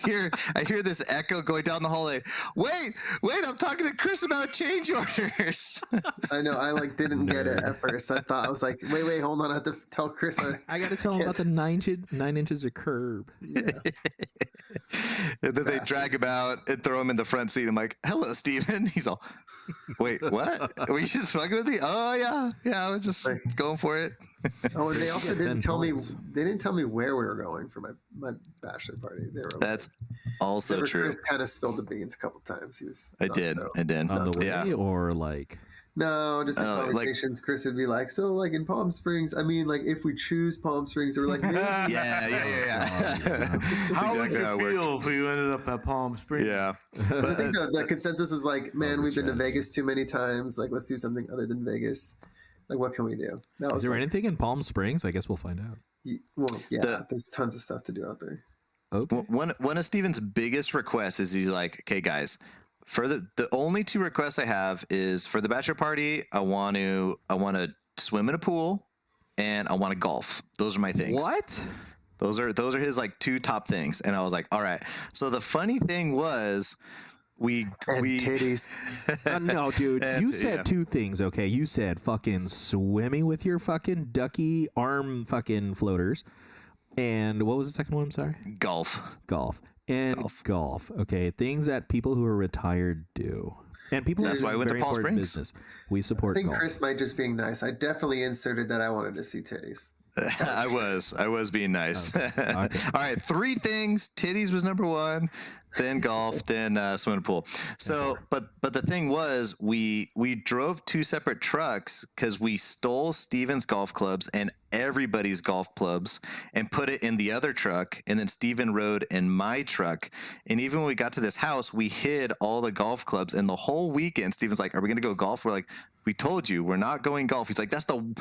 hear this echo going down the hallway. Wait, I'm talking to Chris about change orders. I know, I like didn't get it at first. I thought, I was like, wait, hold on, I have to tell Chris. I gotta tell him about the 9 inches of curb. Yeah. And then they drag him out and throw him in the front seat. I'm like, hello, Steven. He's all, wait, what? Were you just fucking with me? Oh yeah, I was just going for it. Oh, and they also didn't tell me. They didn't tell me where we were going for my bachelor party. They were That's also true. Chris kind of spilled the beans a couple times. He was. I did. On the way, or like. No, just in conversations. Like, Chris would be like, so like in Palm Springs, I mean, like if we choose Palm Springs, or like maybe. yeah. How would you feel if we ended up at Palm Springs? Yeah. But I think the consensus was like, man, we've been to Vegas too many times. Like, let's do something other than Vegas. Like, what can we do? Is there anything in Palm Springs? I guess we'll find out. There's tons of stuff to do out there. Okay. One of Steven's biggest requests is he's like, okay, guys, for the only 2 requests I have is for the bachelor party, I want to swim in a pool, and I want to golf. Those are my things. What? Those are his like 2 top things. And I was like, all right. So the funny thing was we titties. No, dude, you said 2 things. Okay, you said fucking swimming with your fucking ducky arm fucking floaters, and what was the second one? I'm sorry. Golf. And golf. Okay, things that people who are retired do. And people That's why I went to Palm Springs. Business. We support. I think golf. Chris might just being nice. I definitely inserted that I wanted to see titties. I was being nice. Okay. All right, 3 things. Titties was number 1, then golf, then swimming pool. So, but the thing was, we drove 2 separate trucks because we stole Steven's golf clubs and everybody's golf clubs and put it in the other truck, and then Steven rode in my truck. And even when we got to this house, we hid all the golf clubs, and the whole weekend Steven's like, are we gonna go golf? We're like, we told you we're not going golf. He's like, that's one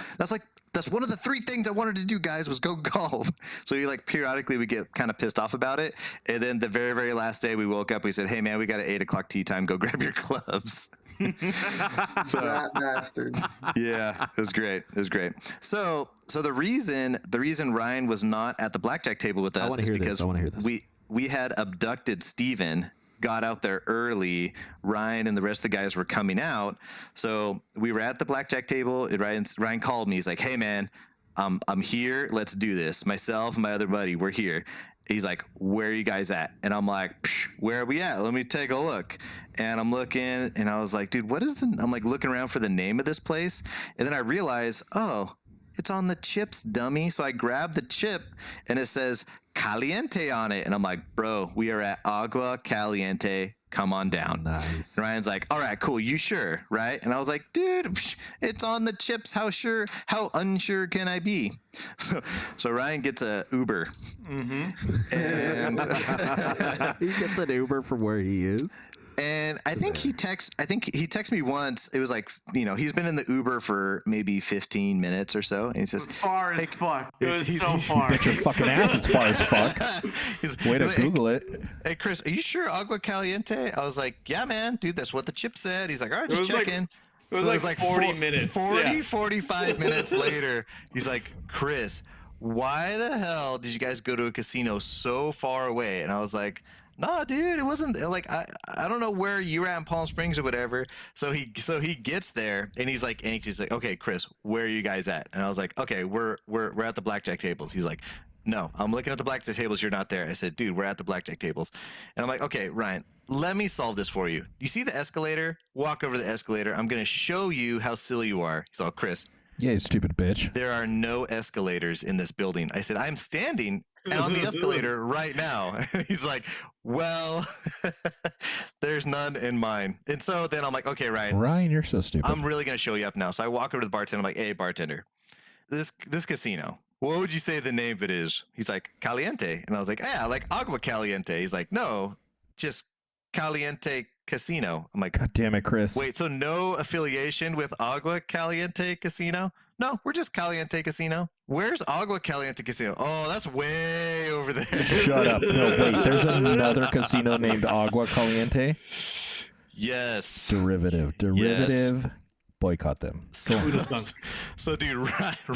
of the 3 things I wanted to do, guys, was go golf. So we like periodically we get kind of pissed off about it. And then the very, very last day we woke up, we said, hey man, we got an 8:00 tea time. Go grab your clubs. Rat bastards. Yeah, it was great. So the reason Ryan was not at the blackjack table with us is because we had abducted Steven, got out there early. Ryan and the rest of the guys were coming out. So we were at the blackjack table. Ryan called me. He's like, hey man, I'm here. Let's do this. Myself and my other buddy, we're here. He's like, where are you guys at? And I'm like, where are we at? Let me take a look. And I'm looking, and I was like, dude, I'm like looking around for the name of this place. And then I realized, oh, it's on the chips, dummy. So I grabbed the chip, and it says Caliente on it. And I'm like, bro, we are at Agua Caliente. Come on down. Nice. And Ryan's like, all right, cool. You sure? Right? And I was like, dude, it's on the chips. How unsure can I be? So Ryan gets a Uber. Mm-hmm. And he gets an Uber from where he is. And I think he texted me once. It was like, he's been in the Uber for maybe 15 minutes or so. And he says, far as fuck. It was so far. Bet your fucking ass it's far as fuck. Way to Google it. Hey, Chris, are you sure Agua Caliente? I was like, yeah, man. Dude, that's what the chip said. He's like, all right, just checking. It was like 40 minutes. 45 minutes later, he's like, Chris, why the hell did you guys go to a casino so far away? And I was like, no, dude, it wasn't like I don't know where you were at in Palm Springs or whatever. So he gets there and he's like anxious, like, okay, Chris, where are you guys at? And I was like, okay, we're at the blackjack tables. He's like, no, I'm looking at the blackjack tables. You're not there. I said, dude, we're at the blackjack tables. And I'm like, okay, Ryan, let me solve this for you. You see the escalator? Walk over the escalator. I'm gonna show you how silly you are. He's all, Chris. Yeah, you stupid bitch. There are no escalators in this building. I said, I'm standing on the escalator right now. He's like, well, there's none in mine. And so then I'm like, okay, Ryan, you're so stupid. I'm really going to show you up now. So I walk over to the bartender. I'm like, hey, bartender, this casino, what would you say the name of it is? He's like, Caliente. And I was like, yeah, like Agua Caliente. He's like, no, just Caliente Casino. I'm like, God damn it, Chris. wait, so no affiliation with Agua Caliente Casino? No, we're just Caliente Casino. Where's Agua Caliente Casino? Oh, that's way over there. Shut up. No, wait. There's another casino named Agua Caliente. Yes. Derivative. Yes. Boycott them. So, dude,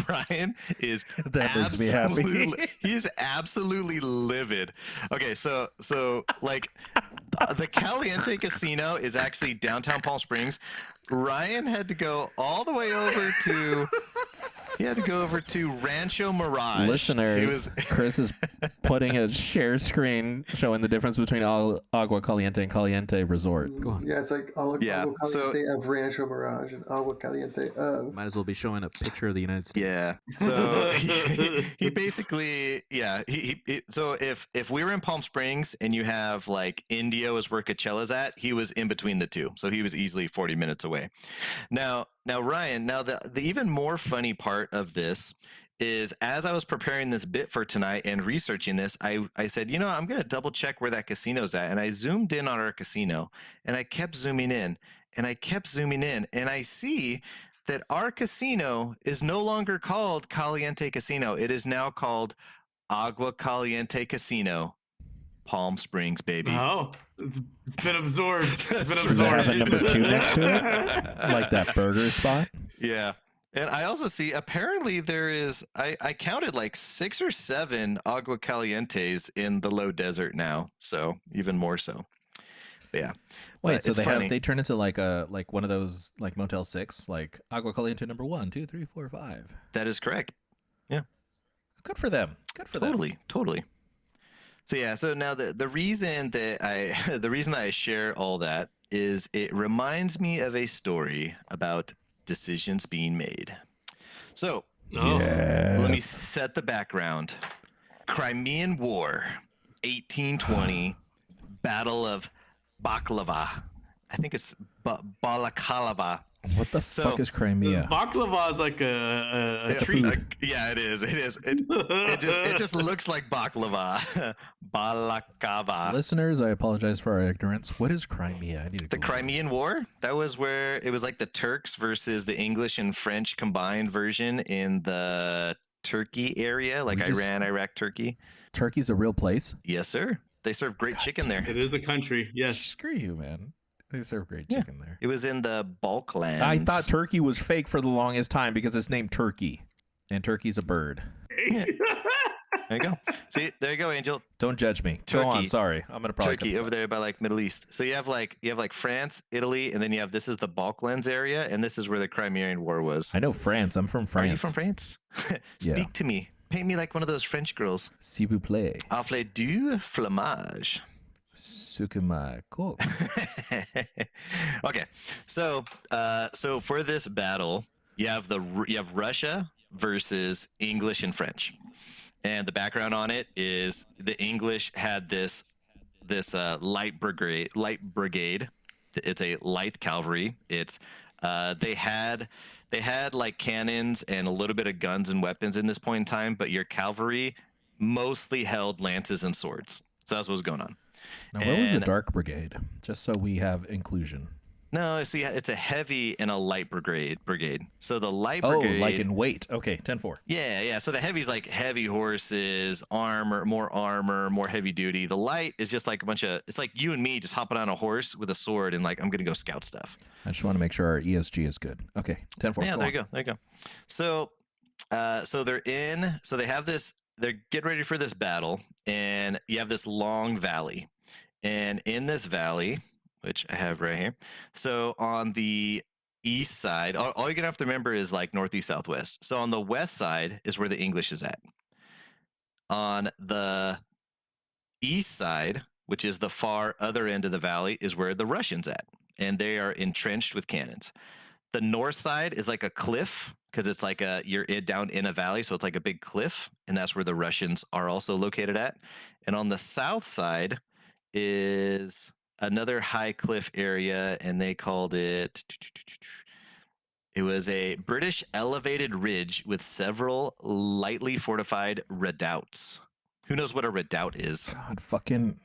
Ryan is That makes me happy. He is absolutely livid. Okay, so like the Caliente Casino is actually downtown Palm Springs. Ryan had to go all the way over to. He had to go over to Rancho Mirage. Listeners, Chris is putting a share screen showing the difference between Agua Caliente and Caliente Resort. Go on. Yeah, it's like Agua Caliente of Rancho Mirage and Agua Caliente of. Might as well be showing a picture of the United States. Yeah. So he basically, so if we were in Palm Springs and you have like Indio is where Coachella's at, he was in between the two. So he was easily 40 minutes away. Now Ryan, the even more funny part of this is as I was preparing this bit for tonight and researching this, I said, I'm going to double check where that casino's at. And I zoomed in on our casino and I kept zooming in and I kept zooming in and I see that our casino is no longer called Caliente Casino. It is now called Agua Caliente Casino, Palm Springs, baby. Oh, it's been absorbed. Does it have a number 2 next to it? Like that burger spot? Yeah. And I also see apparently there is, I counted like 6 or 7 Agua Calientes in the low desert now. So even more so. But yeah. Wait, but so it's funny. they turn into like one of those like Motel 6, like Agua Caliente number 1, 2, 3, 4, 5. That is correct. Yeah. Good for them. Totally. So yeah, so now the reason that I share all that is it reminds me of a story about decisions being made. So let me set the background. Crimean War, 1820, Battle of Baklava. I think it's Balaklava. What the fuck is Crimea? Baklava is like a treat. Yeah, it is. It just looks like baklava. Balakava. Listeners, I apologize for our ignorance. What is Crimea? I need to The Crimean War? That was where it was like the Turks versus the English and French combined version in the Turkey area, like Iran, Iraq, Turkey. Turkey's a real place? Yes, sir. They serve great chicken there. It is a country, yes. Screw you, man. They serve great chicken there. It was in the Balklands. I thought Turkey was fake for the longest time because it's named Turkey, and Turkey's a bird. There you go. See, there you go, Angel. Don't judge me. Go on. Sorry, I'm gonna probably Turkey over there by like Middle East. So you have like France, Italy, and then you have this is the Balklands area, and this is where the Crimean War was. I know France. I'm from France. Are you from France? Speak to me. Paint me like one of those French girls. S'il vous plaît. Afflé du fromage. Sukuma cook. Okay, so for this battle, you have Russia versus English and French, and the background on it is the English had this light brigade. It's a light cavalry. It's they had like cannons and a little bit of guns and weapons in this point in time, but your cavalry mostly held lances and swords. So that's what was going on. Now, where was the Dark Brigade? Just so we have inclusion. No, see, it's a heavy and a light brigade. So the light brigade. Oh, like in weight. Okay, 10-4. Yeah. So the heavy's like heavy horses, armor, more heavy duty. The light is just like a bunch of. It's like you and me just hopping on a horse with a sword and like I'm gonna go scout stuff. I just want to make sure our ESG is good. Okay, 10-4. Yeah, there you go. So, they're in. So they have this. They're getting ready for this battle, and you have this long valley. And in this valley, which I have right here, so on the east side, all you're gonna have to remember is like northeast, southwest. So on the west side is where the English is at. On the east side, which is the far other end of the valley, is where the Russians at, and they are entrenched with cannons. The north side is like a cliff because it's like you're down in a valley, so it's like a big cliff, and that's where the Russians are also located at. And on the south side is another high cliff area, and they called it. It was a British elevated ridge with several lightly fortified redoubts. Who knows what a redoubt is? God, fucking.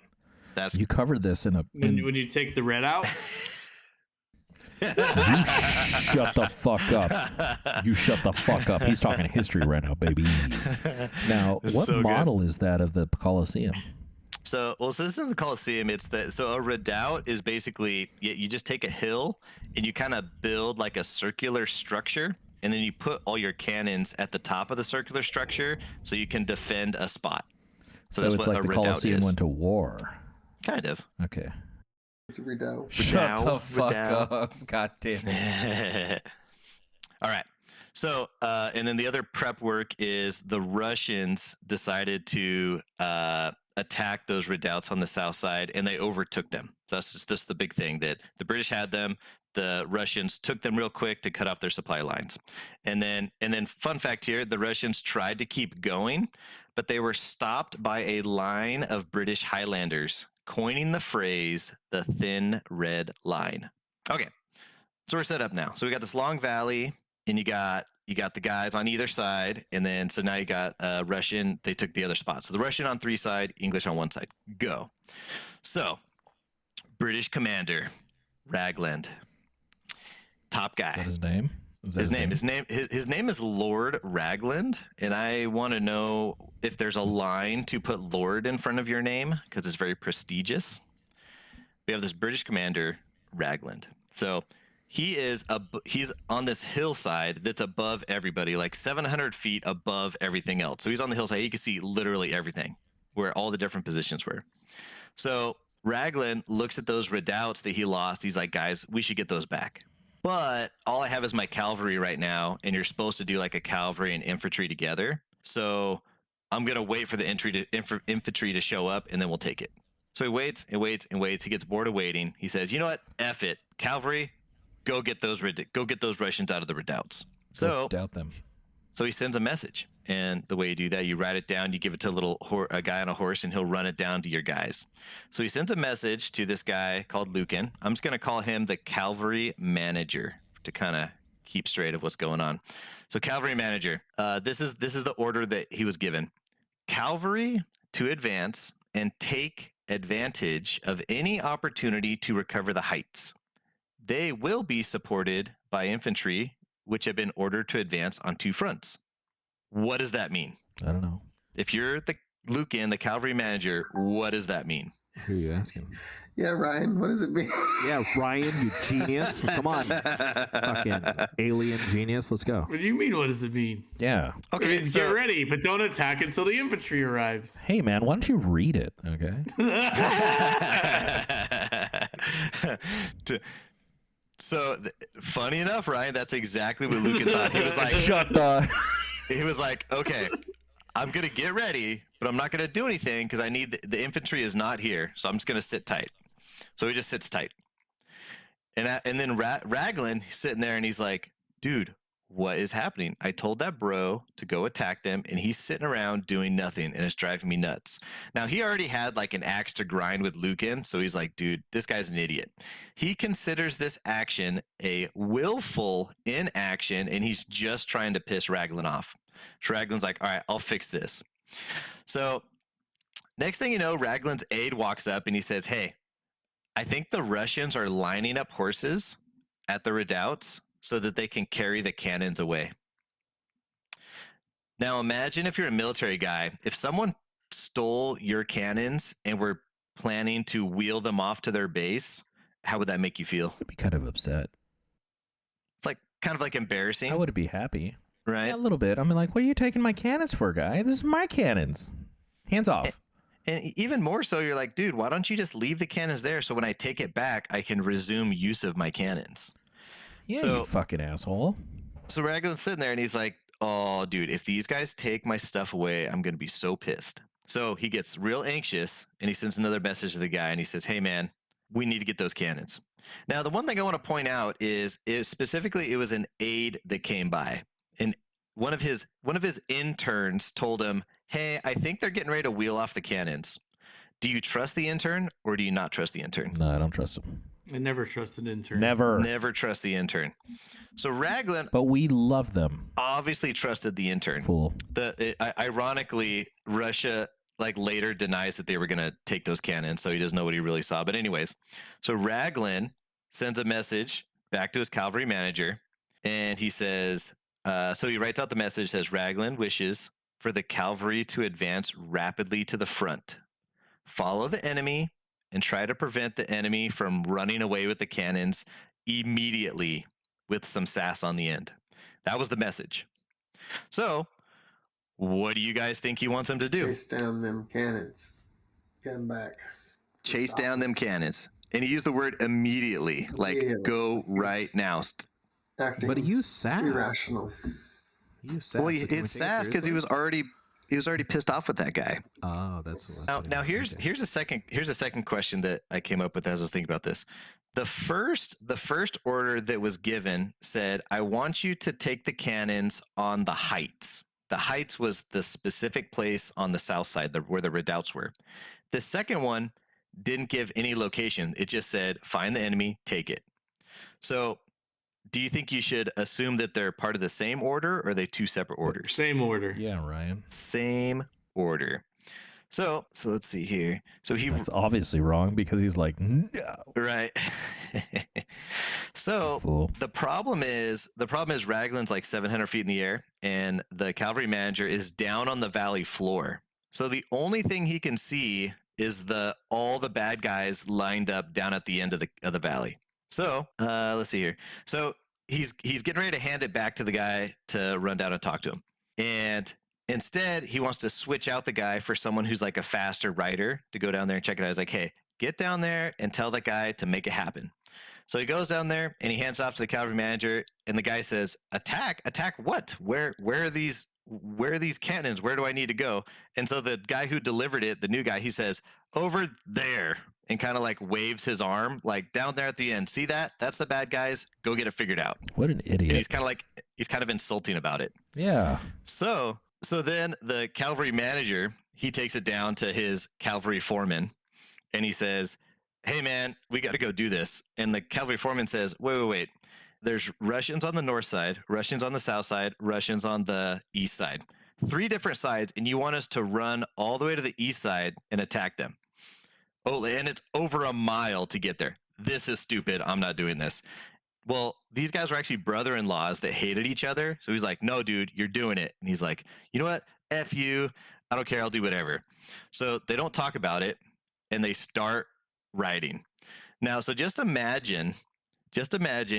That's You covered this in a. When you take the red out. You shut the fuck up. You shut the fuck up. He's talking history right now, baby. Now, what So model is that of the Colosseum? So this isn't the Colosseum. So a redoubt is basically you just take a hill and you kind of build like a circular structure, and then you put all your cannons at the top of the circular structure so you can defend a spot. So that's it's what like a the redoubt Colosseum is. went to war. Kind of. Okay. It's a redoubt. Shut the Redoubt, fuck redoubt. up. God damn it. All right. So, and then the other prep work is the Russians decided to attack those redoubts on the south side, and they overtook them. So that's just the big thing, that the British had them. The Russians took them real quick to cut off their supply lines. And then fun fact here, the Russians tried to keep going, but they were stopped by a line of British Highlanders, coining the phrase, the thin red line. Okay. So we're set up now. So we got this long valley, and you got the guys on either side, and then so now you got Russian. They took the other spot. So the Russian on 3 side, English on 1 side. Go. So British commander Ragland, top guy. Is that his name? Is that His name is Lord Ragland, and I want to know if there's a line to put Lord in front of your name because it's very prestigious. We have this British commander Ragland. So he's on this hillside that's above everybody, like 700 feet above everything else. So he's on the hillside. He can see literally everything, where all the different positions were. So Ragland looks at those redoubts that he lost. He's like, guys, we should get those back. But all I have is my cavalry right now, and you're supposed to do like a cavalry and infantry together. So I'm going to wait for the infantry to show up, and then we'll take it. So he waits and waits and waits. He gets bored of waiting. He says, you know what? F it. Cavalry, go get those Russians out of the redoubts. So doubt them. So he sends a message, and the way you do that, you write it down, you give it to a guy on a horse, and he'll run it down to your guys. So he sends a message to this guy called Lucan. I'm just going to call him the cavalry manager to kind of keep straight of what's going on. So cavalry manager, this is the order that he was given. Cavalry to advance and take advantage of any opportunity to recover the heights. They will be supported by infantry, which have been ordered to advance on 2 fronts. What does that mean? I don't know. If you're the Lucan, the cavalry manager, what does that mean? Who are you asking? Yeah, Ryan, what does it mean? Yeah, Ryan, you genius. Come on. Fucking alien genius. Let's go. What do you mean? What does it mean? Yeah. It Okay, means get ready, but don't attack until the infantry arrives. Hey, man, why don't you read it? Okay. So, funny enough, Ryan, that's exactly what Lucan thought. He was like, Shut the. he was like, okay, I'm going to get ready, but I'm not going to do anything because I need the infantry is not here. So I'm just going to sit tight. So he just sits tight. And then Raglan, he's sitting there and he's like, dude, what is happening? I told that bro to go attack them, and he's sitting around doing nothing, and it's driving me nuts. Now, he already had like an axe to grind with Lucan, so he's like, dude, this guy's an idiot. He considers this action a willful inaction, and he's just trying to piss Raglan off. So Raglan's like, all right, I'll fix this. So next thing you know, Raglan's aide walks up, and he says, hey, I think the Russians are lining up horses at the redoubts so that they can carry the cannons away. Now imagine if you're a military guy, if someone stole your cannons and were planning to wheel them off to their base, how would that make you feel? I'd be kind of upset. It's like kind of like embarrassing, I would be happy. right? Yeah, a little bit. I'm like, what are you taking my cannons for, guy? This is my cannons. Hands off. And even more so, you're like, dude, why don't you just leave the cannons there so when I take it back, I can resume use of my cannons? Yeah, So- you fucking asshole. So Raglan's sitting there and he's like, oh, dude, if these guys take my stuff away, I'm going to be so pissed. So he gets real anxious and he sends another message to the guy and he says, hey, man, we need to get those cannons. Now, the one thing I want to point out is specifically it was an aide that came by. and one of his interns told him, "Hey, I think they're getting ready to wheel off the cannons. Do you trust the intern or do you not trust the intern?" No, I don't trust him. I never trusted an intern. Never. Never trust the intern. So Raglan But we love them. obviously trusted the intern. Fool. Ironically, Russia later denies that they were going to take those cannons, so he doesn't know what he really saw. But anyways, so Raglan sends a message back to his cavalry manager, and he says, so he writes out the message, says, "Raglan wishes for the cavalry to advance rapidly to the front. Follow the enemy and try to prevent the enemy from running away with the cannons immediately with some sass on the end." That was the message. So, what do you guys think he wants them to do? Chase down them cannons. Get them back. Chase down them cannons. And he used the word immediately, Immediately. Go right now. Acting But he used sass. irrational. He used sass. Well, Can we it's take it sass because he seriously? was already pissed off with that guy. Oh, that's what. Now here's a second question that I came up with as I was thinking about this. The first order that was given said, "I want you to take the cannons on the heights." The heights was the specific place on the south side where the redoubts were. The second one didn't give any location. It just said, "Find the enemy, take it." So, do you think you should assume that they're part of the same order, or are they two separate orders? Same order. Yeah, Ryan. Same order. So let's see here. So That's obviously wrong because he's like, no. right. So Fool. the problem is Raglan's 700 feet in the air, and the cavalry manager is down on the valley floor. So the only thing he can see is all the bad guys lined up down at the end of the valley. So let's see here. So he's getting ready to hand it back to the guy to run down and talk to him, and instead he wants to switch out the guy for someone who's a faster rider to go down there and check it out. He's like, "Hey, get down there and tell that guy to make it happen." So he goes down there and he hands off to the cavalry manager, and the guy says, "Attack what? Where are these cannons? Where do I need to go?" And so the guy who delivered it, the new guy, he says, "Over there," and kind of waves his arm, down there at the end. "See that? That's the bad guys. Go get it figured out." What an idiot. And he's kind of insulting about it. Yeah. So then the cavalry manager, he takes it down to his cavalry foreman, and he says, "Hey man, we got to go do this." And the cavalry foreman says, wait. There's Russians on the north side, Russians on the south side, Russians on the east side. 3 different sides, and you want us to run all the way to the east side and attack them. Oh, and it's over a mile to get there. This is stupid. I'm not doing this. Well, these guys were actually brother-in-laws that hated each other. So he's like, "No, dude, you're doing it." And he's like, "You know what? F you. I don't care. I'll do whatever." So they don't talk about it, and they start riding. Now, so just imagine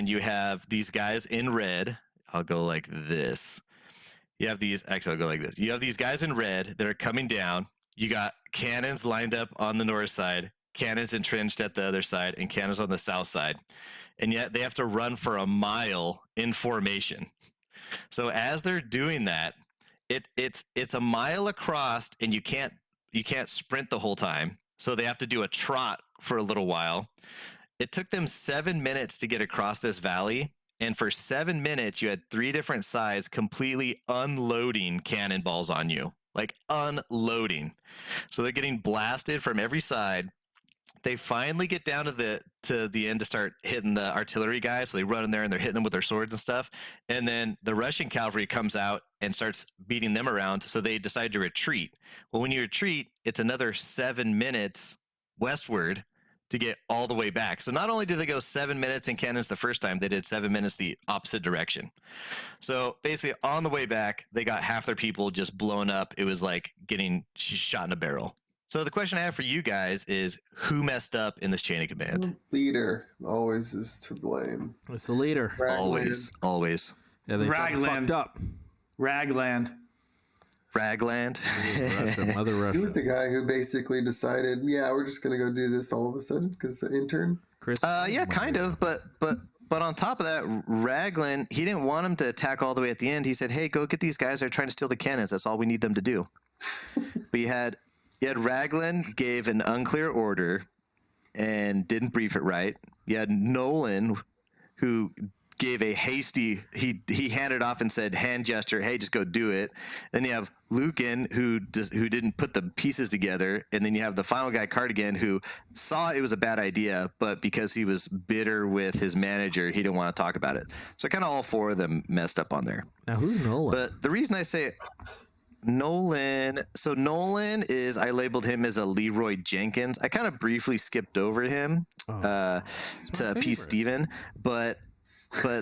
you have these guys in red. I'll go like this. I'll go like this. You have these guys in red that are coming down. You got cannons lined up on the north side, cannons entrenched at the other side, and cannons on the south side. And yet they have to run for a mile in formation. So as they're doing that, it's a mile across, and you can't sprint the whole time. So they have to do a trot for a little while. It took them 7 minutes to get across this valley. And for 7 minutes, you had 3 different sides completely unloading cannonballs on you, unloading. So they're getting blasted from every side. They finally get down to the end to start hitting the artillery guys. So they run in there and they're hitting them with their swords and stuff. And then the Russian cavalry comes out and starts beating them around. So they decide to retreat. Well, when you retreat, it's another 7 minutes westward to get all the way back. So not only did they go 7 minutes in cannons the first time, they did 7 minutes the opposite direction. So basically on the way back, they got half their people just blown up. It was like getting shot in a barrel. So the question I have for you guys is, who messed up in this chain of command? Leader always is to blame. It's the leader. Always. Yeah, they Raglan. fucked up. Ragland. Mother Russia. He was the guy who basically decided, yeah, we're just going to go do this all of a sudden because the intern. Chris. Yeah, kind of. But on top of that, Raglan, he didn't want him to attack all the way at the end. He said, "Hey, go get these guys. They're trying to steal the cannons. That's all we need them to do." But you had Raglan gave an unclear order and didn't brief it right. You had Nolan, who gave a hasty, he handed off and said, hand gesture, hey, just go do it. Then you have Lucan, who didn't put the pieces together. And then you have the final guy, Cardigan, who saw it was a bad idea, but because he was bitter with his manager, he didn't want to talk about it. So kind of all four of them messed up on there. Now, who's Nolan? But the reason I say Nolan, so Nolan is, I labeled him as a Leroy Jenkins. I kind of briefly skipped over him to P. Steven, but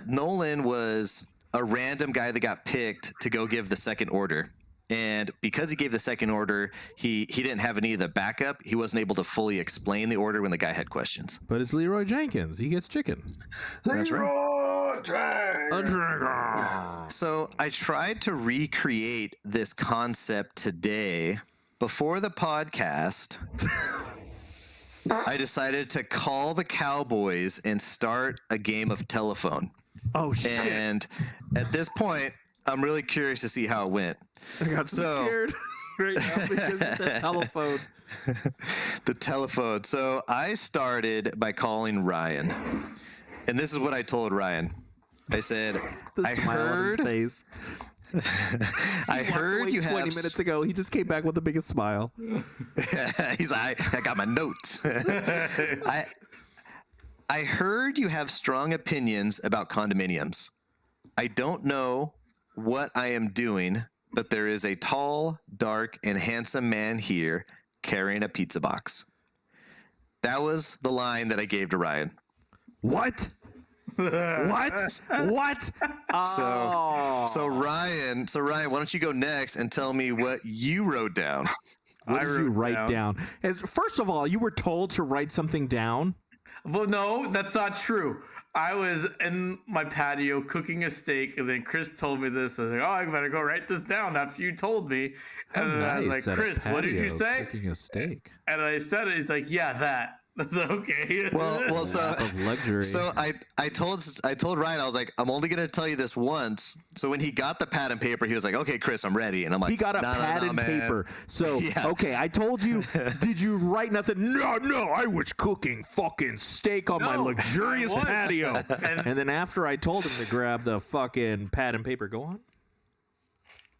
Nolan was a random guy that got picked to go give the second order. And because he gave the second order, he didn't have any of the backup. He wasn't able to fully explain the order when the guy had questions. But it's Leroy Jenkins. He gets chicken. That's right. A dragon. So I tried to recreate this concept today. Before the podcast, I decided to call the Cowboys and start a game of telephone. Oh, shit. And at this point, I'm really curious to see how it went. I got so scared right now because it's the telephone. The telephone. So I started by calling Ryan. And this is what I told Ryan. I said, I heard. On his face. I heard you have 20 minutes ago. He just came back with the biggest smile. He's like, I got my notes. I heard you have strong opinions about condominiums. I don't know what I am doing, but there is a tall, dark, and handsome man here carrying a pizza box. That was the line that I gave to Ryan. What? What? What? So Ryan, why don't you go next and tell me what you wrote down? What did you write down? First of all, you were told to write something down. Well, no, that's not true. I was in my patio cooking a steak, and then Chris told me this. I was like, "Oh, I better go write this down after you told me." And then I was like, "Chris, what did you say?" Cooking a steak. And I said it. He's like, "Yeah, that." That's okay. Well, so of luxury. So I told Ryan, I was like, I'm only gonna tell you this once. So when he got the pad and paper, he was like, okay, Chris, I'm ready. And I'm like, he got a pad and paper. So yeah. Okay, I told you. Did you write nothing? No, I was cooking fucking steak on my luxurious patio. And then after I told him to grab the fucking pad and paper, go on.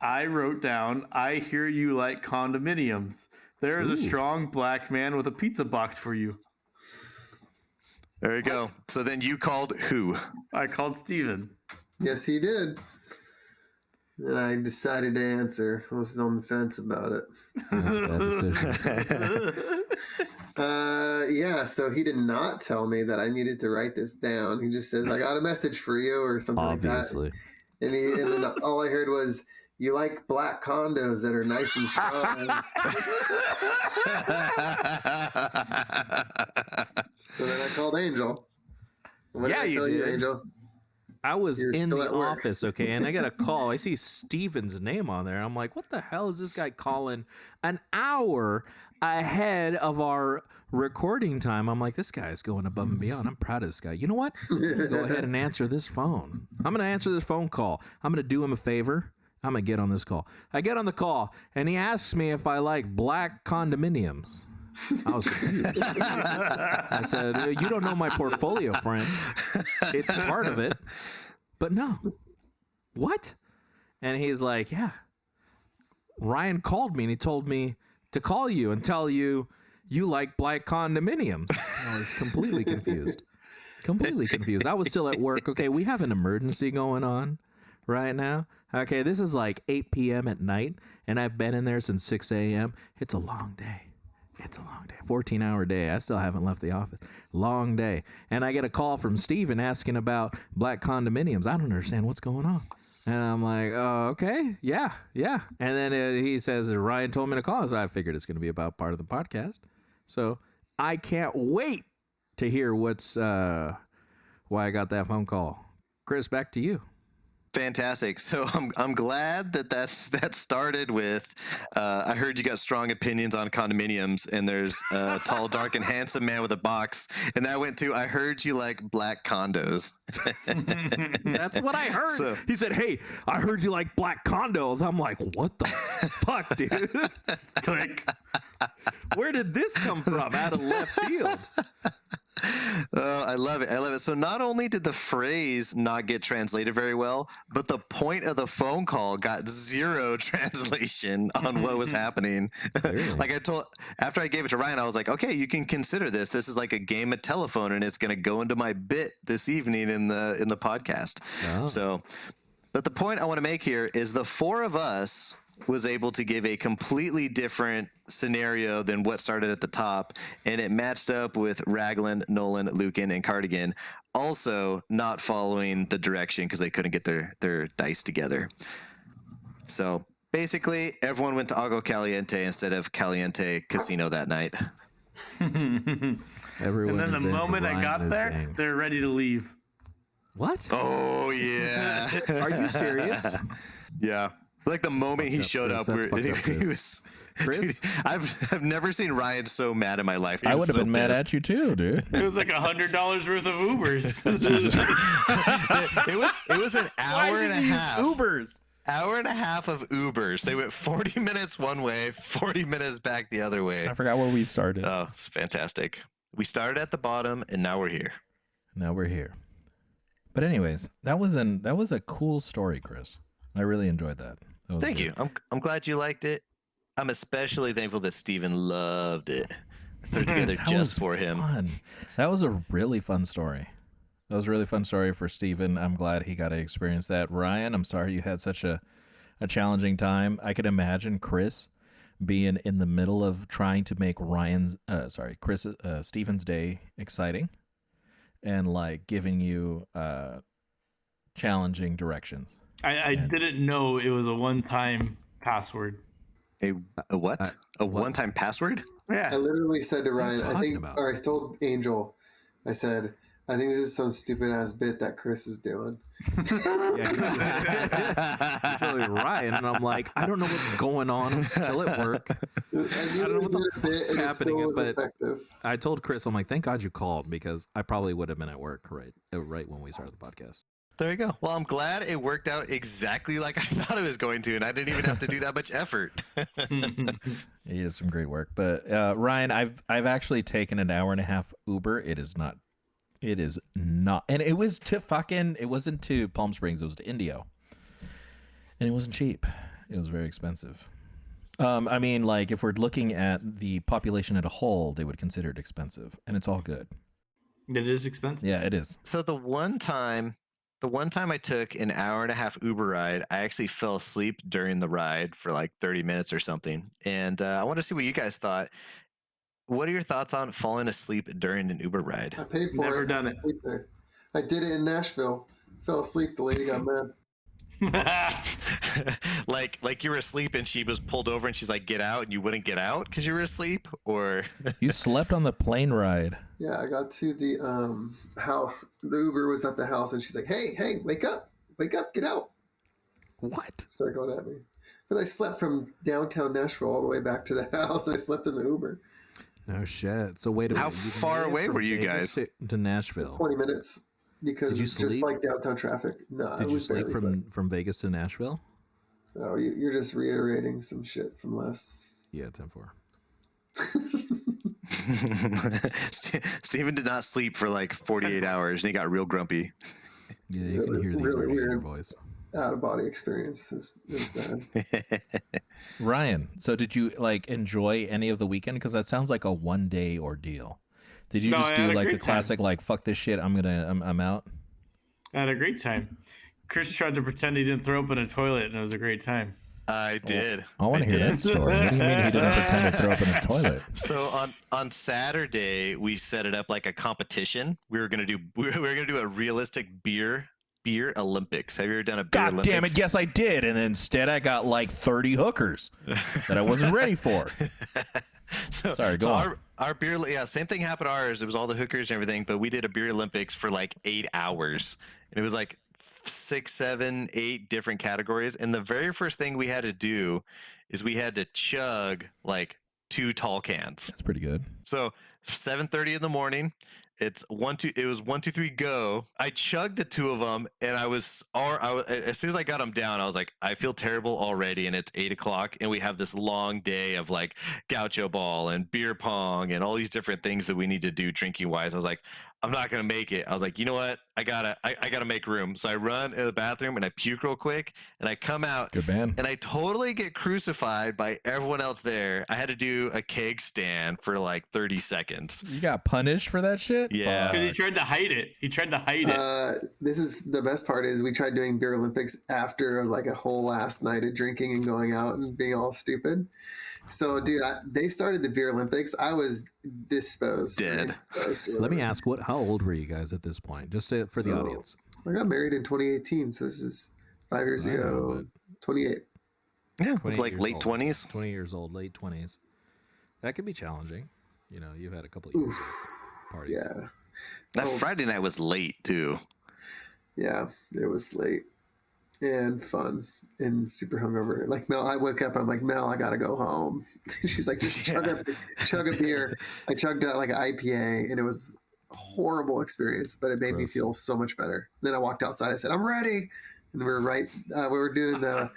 I wrote down, I hear you like condominiums. There is a strong black man with a pizza box for you. There you go. So then you called who? I called Steven. Yes, he did. And I decided to answer. I was on the fence about it. Yeah, so he did not tell me that I needed to write this down. He just says, I got a message for you or something Obviously. like that. And then all I heard was, you like black condos that are nice and strong. So then I called Angel. What did I tell you, Angel? I was in the office, okay, and I got a call. I see Steven's name on there. I'm like, what the hell is this guy calling an hour ahead of our recording time? I'm like, this guy is going above and beyond. I'm proud of this guy. You know what? I'm going to go ahead and answer this phone. I'm going to answer this phone call. I'm going to do him a favor. I'm going to get on this call. I get on the call, and he asks me if I like black condominiums. I was confused. I said, you don't know my portfolio, friend. It's part of it. But no. What? And he's like, yeah. Ryan called me, and he told me to call you and tell you you like black condominiums. I was completely confused. Completely confused. I was still at work. Okay, we have an emergency going on right now. Okay, this is like 8 p.m. at night, and I've been in there since 6 a.m. It's a long day. It's a long day. 14-hour day. I still haven't left the office. Long day. And I get a call from Steven asking about black condominiums. I don't understand what's going on. And I'm like, oh, okay. Yeah. And then he says, Ryan told me to call. So I figured it's going to be about part of the podcast. So I can't wait to hear what's why I got that phone call. Chris, back to you. Fantastic. So I'm glad that started with I heard you got strong opinions on condominiums, and there's a tall, dark, and handsome man with a box, and that went to I heard you like black condos. That's what I heard. So, he said, hey, I heard you like black condos. I'm like, what the fuck, dude? Click. Where did this come from? Out of left field. Oh, I love love it. I love it. So not only did the phrase not get translated very well, but the point of the phone call got zero translation on what was happening. Like after I gave it to Ryan, I was like, okay, you can consider this. This is like a game of telephone, and it's going to go into my bit this evening in the podcast. Oh. So, but the point I want to make here is the four of us was able to give a completely different scenario than what started at the top, and it matched up with Raglan, Nolan, Lucan, and Cardigan also not following the direction because they couldn't get their dice together. So basically, everyone went to Agua Caliente instead of Caliente Casino that night. Everyone. And then the moment I got there, gang. They're ready to leave. What? Oh yeah. Are you serious? Yeah. Like the moment he showed up, he was. Chris? Dude, I've never seen Ryan so mad in my life. I would have been mad at you too, dude. It was like $100 worth of Ubers. it was an hour and a half. Ubers. Hour and a half of Ubers. They went 40 minutes one way, 40 minutes back the other way. I forgot where we started. Oh, it's fantastic. We started at the bottom, and now we're here. Now we're here. But anyways, that was a cool story, Chris. I really enjoyed that. Thank you. I'm glad you liked it. I'm especially thankful that Steven loved it. Put it together just for him. Fun. That was a really fun story. That was a really fun story for Steven. I'm glad he got to experience that. Ryan, I'm sorry you had such a challenging time. I could imagine Chris being in the middle of trying to make Steven's day exciting and like giving you challenging directions. I didn't know it was a one-time password. A what? One-time password? Yeah. I literally said to Ryan, I told Angel, I said, I think this is some stupid ass bit that Chris is doing. Yeah, he's telling Ryan, and I'm like, I don't know what's going on. I'm still at work. I don't know what the fuck's happening. But effective. I told Chris, I'm like, thank God you called because I probably would have been at work right when we started the podcast. There you go. Well, I'm glad it worked out exactly like I thought it was going to, and I didn't even have to do that much effort. He did some great work. But Ryan, I've actually taken an hour and a half Uber. It is not, and it was it wasn't to Palm Springs, it was to Indio. And it wasn't cheap. It was very expensive. I mean, like if we're looking at the population as a whole, they would consider it expensive, and it's all good. It is expensive. Yeah, it is. So the one time I took an hour and a half Uber ride, I actually fell asleep during the ride for like 30 minutes or something. And I want to see what you guys thought. What are your thoughts on falling asleep during an Uber ride? I paid for it. Never done it. There. I did it in Nashville. Fell asleep. The lady got mad. like you were asleep and she was pulled over and she's like, get out, and you wouldn't get out because you were asleep? Or you slept on the plane ride? Yeah, I got to the house. The Uber was at the house and she's like, hey, wake up, get out. What? Started going at me. But I slept from downtown Nashville all the way back to the house. I slept in the Uber. No shit. So wait a minute. How far away were you guys? To Nashville. 20 minutes. Because it's just like downtown traffic. No, Did you sleep from Vegas to Nashville? Oh, you're just reiterating some shit from last. Yeah, 10-4. Steven did not sleep for like 48 hours and he got real grumpy. Yeah, you can hear the really weird voice. Out of body experience. It was bad. Ryan, so did you like enjoy any of the weekend? Because that sounds like a 1-day ordeal. Did you just do like a classic, like, fuck this shit, I'm out? I had a great time. Chris tried to pretend he didn't throw up in a toilet, and it was a great time. I did. I want to hear that story. What do you mean he didn't pretend to throw up in a toilet? So on Saturday, we set it up like a competition. We were gonna do a realistic beer Olympics. Have you ever done a beer Olympics? God damn it, yes I did. And instead I got like 30 hookers that I wasn't ready for. Sorry, go on. Our beer, same thing happened to ours. It was all the hookers and everything, but we did a beer Olympics for like 8 hours. And it was like 6, 7, 8 different categories. And the very first thing we had to do is we had to chug like 2 tall cans. That's pretty good. So 7:30 in the morning, It's 1, 2. It was 1, 2, 3, go. I chugged the 2 of them, and I was as soon as I got them down, I was like, I feel terrible already, and it's 8 o'clock, and we have this long day of like gaucho ball and beer pong and all these different things that we need to do drinking wise. I was like, I'm not gonna make it. I was like, you know what? I gotta make room. So I run in the bathroom and I puke real quick, and I come out. Good man. And I totally get crucified by everyone else there. I had to do a keg stand for like 30 seconds. You got punished for that shit? Yeah. Because he tried to hide it. This is the best part is we tried doing beer Olympics after like a whole last night of drinking and going out and being all stupid. So, dude, they started the beer Olympics. I was disposed. Dead. Let me ask, how old were you guys at this point? Just for the audience. I got married in 2018, so this is 5 years ago. 28. Yeah, it was like late old. 20s. 20 years old, late 20s. That could be challenging. You know, you've had a couple of years of parties. Yeah. That Friday night was late, too. Yeah, it was late and fun and super hungover. Like Mel, I woke up, I'm like, Mel, I gotta go home. She's like, just chug a beer. I chugged like an IPA, and it was a horrible experience, but it made me feel so much better. Then I walked outside. I said, I'm ready. And we were doing the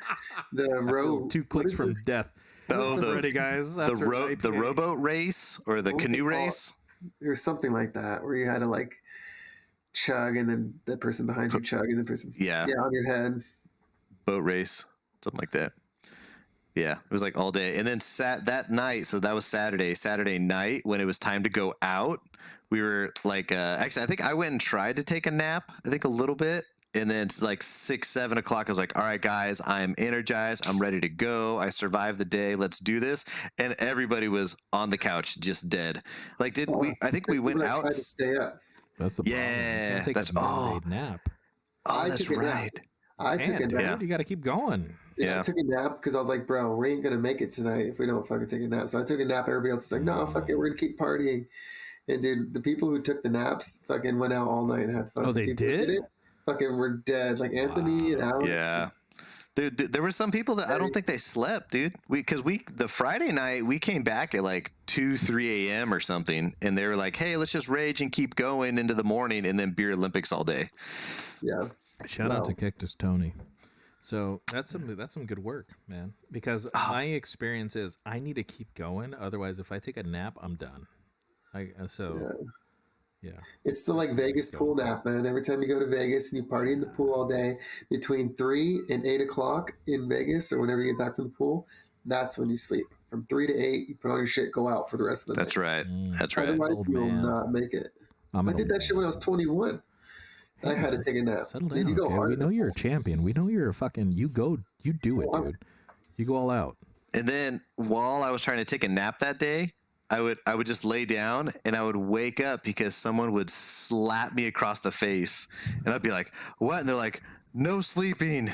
row. 2 clicks from death. Ready, guys. The rowboat race or the canoe race. There's something like that where you had to like chug, and then the person behind you chug, and the person on your head. Boat race, something like that. Yeah, it was like all day, and then that night. So that was Saturday night when it was time to go out. We were like, actually, I think I went and tried to take a nap. I think a little bit. And then it's like 6, 7 o'clock. I was like, all right, guys, I'm energized. I'm ready to go. I survived the day. Let's do this. And everybody was on the couch, just dead. Like, I think we went out. To stay up. That's the problem. Yeah. That's nap. Oh, that's right. I took a nap. Yeah. You got to keep going. Yeah, I took a nap because I was like, bro, we ain't going to make it tonight if we don't fucking take a nap. So I took a nap. Everybody else was like, no, fuck it. We're going to keep partying. And dude, the people who took the naps fucking went out all night and had fun. Oh, they did? Fucking were dead, like Anthony and Alex. Yeah, dude, there were some people that I don't think they slept, dude. Because the Friday night we came back at like 2, 3 a.m. or something, and they were like, "Hey, let's just rage and keep going into the morning, and then beer Olympics all day." Yeah. Shout out to Cactus Tony. So that's some good work, man. Because my experience is I need to keep going, otherwise, if I take a nap, I'm done. Yeah. It's the like Vegas pool nap, man. Every time you go to Vegas and you party in the pool all day, between 3 and 8 o'clock in Vegas, or whenever you get back from the pool, that's when you sleep. From 3 to 8, you put on your shit, go out for the rest of the night. That's right. Otherwise, you'll not make it. I did that shit when I was 21. I had to take a nap. Settle down. You go hard. We know you're a champion. We know you're a fucking. You do it, dude. You go all out. And then while I was trying to take a nap that day, I would just lay down and I would wake up because someone would slap me across the face, and I'd be like, "What?" And they're like, "No sleeping."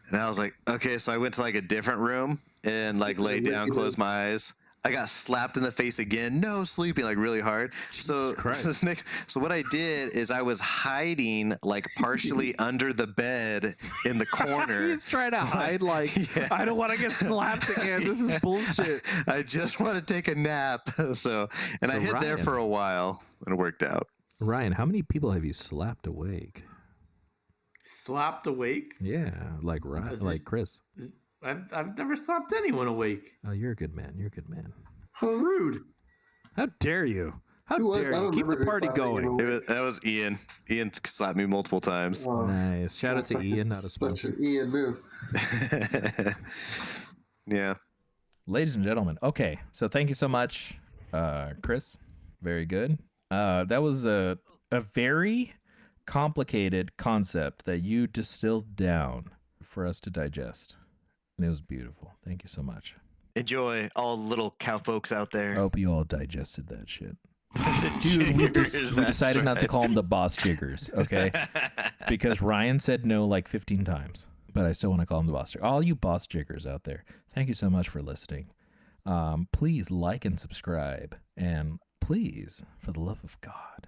And I was like, "Okay." So I went to like a different room and like laid down, closed my eyes. I got slapped in the face again. No sleeping, like really hard. So what I did is I was hiding like partially under the bed in the corner. He's trying to hide like, I don't want to get slapped again. This is bullshit. I just want to take a nap. I hid there for a while and it worked out. Ryan, how many people have you slapped awake? Slapped awake? Yeah, like Chris. I've never slapped anyone awake. Oh, you're a good man. You're a good man. How rude. How dare you? How dare you? Keep the party going. That was Ian. Ian slapped me multiple times. Oh, nice. Shout out to Ian, not a sponsor. Such an Ian move. Yeah. Ladies and gentlemen. Okay. So thank you so much, Chris. Very good. That was a very complicated concept that you distilled down for us to digest. And it was beautiful. Thank you so much. Enjoy, all little cow folks out there. I hope you all digested that shit. Dude, we decided not to call them the boss jiggers, okay? Because Ryan said no like 15 times. But I still want to call them the boss jiggers. All you boss jiggers out there, thank you so much for listening. Please like and subscribe. And please, for the love of God,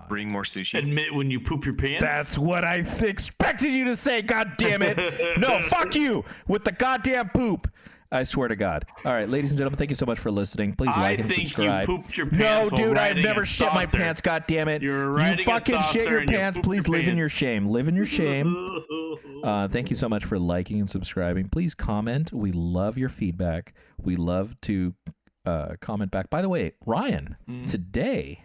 bring more sushi. Admit when you poop your pants. That's what I expected you to say, God damn it. No, fuck you with the goddamn poop. I swear to God. All right, ladies and gentlemen, thank you so much for listening. Please like and subscribe. I think you pooped your pants. No, dude, I've never shit my pants. God damn it! You're You fucking shit your pants. Please live in your shame. Live in your shame. Thank you so much for liking and subscribing. Please comment. We love your feedback. We love to comment back. By the way, Ryan, today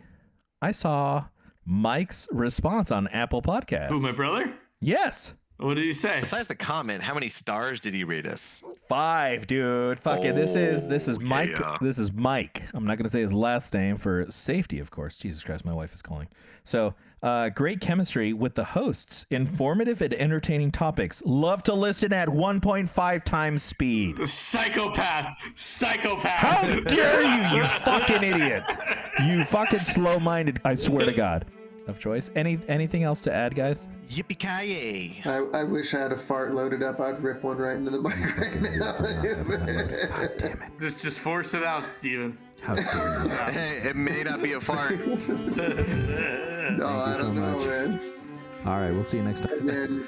I saw Mike's response on Apple Podcasts. Who, my brother? Yes. What did he say? Besides the comment, how many stars did he rate us? 5, dude. Fuck it. This is Mike. Yeah. This is Mike. I'm not going to say his last name for safety, of course. Jesus Christ, my wife is calling. So, great chemistry with the hosts. Informative and entertaining topics. Love to listen at 1.5 times speed. Psychopath. How dare you, you fucking idiot. You fucking slow-minded, I swear to God. Of choice. Anything else to add, guys? Yippee-ki-yay. I wish I had a fart loaded up. I'd rip one right into the mic right now. God damn it. Just force it out, Steven. How dare you. Hey, it may not be a fart. No, I don't know, man. All right, we'll see you next time. And then...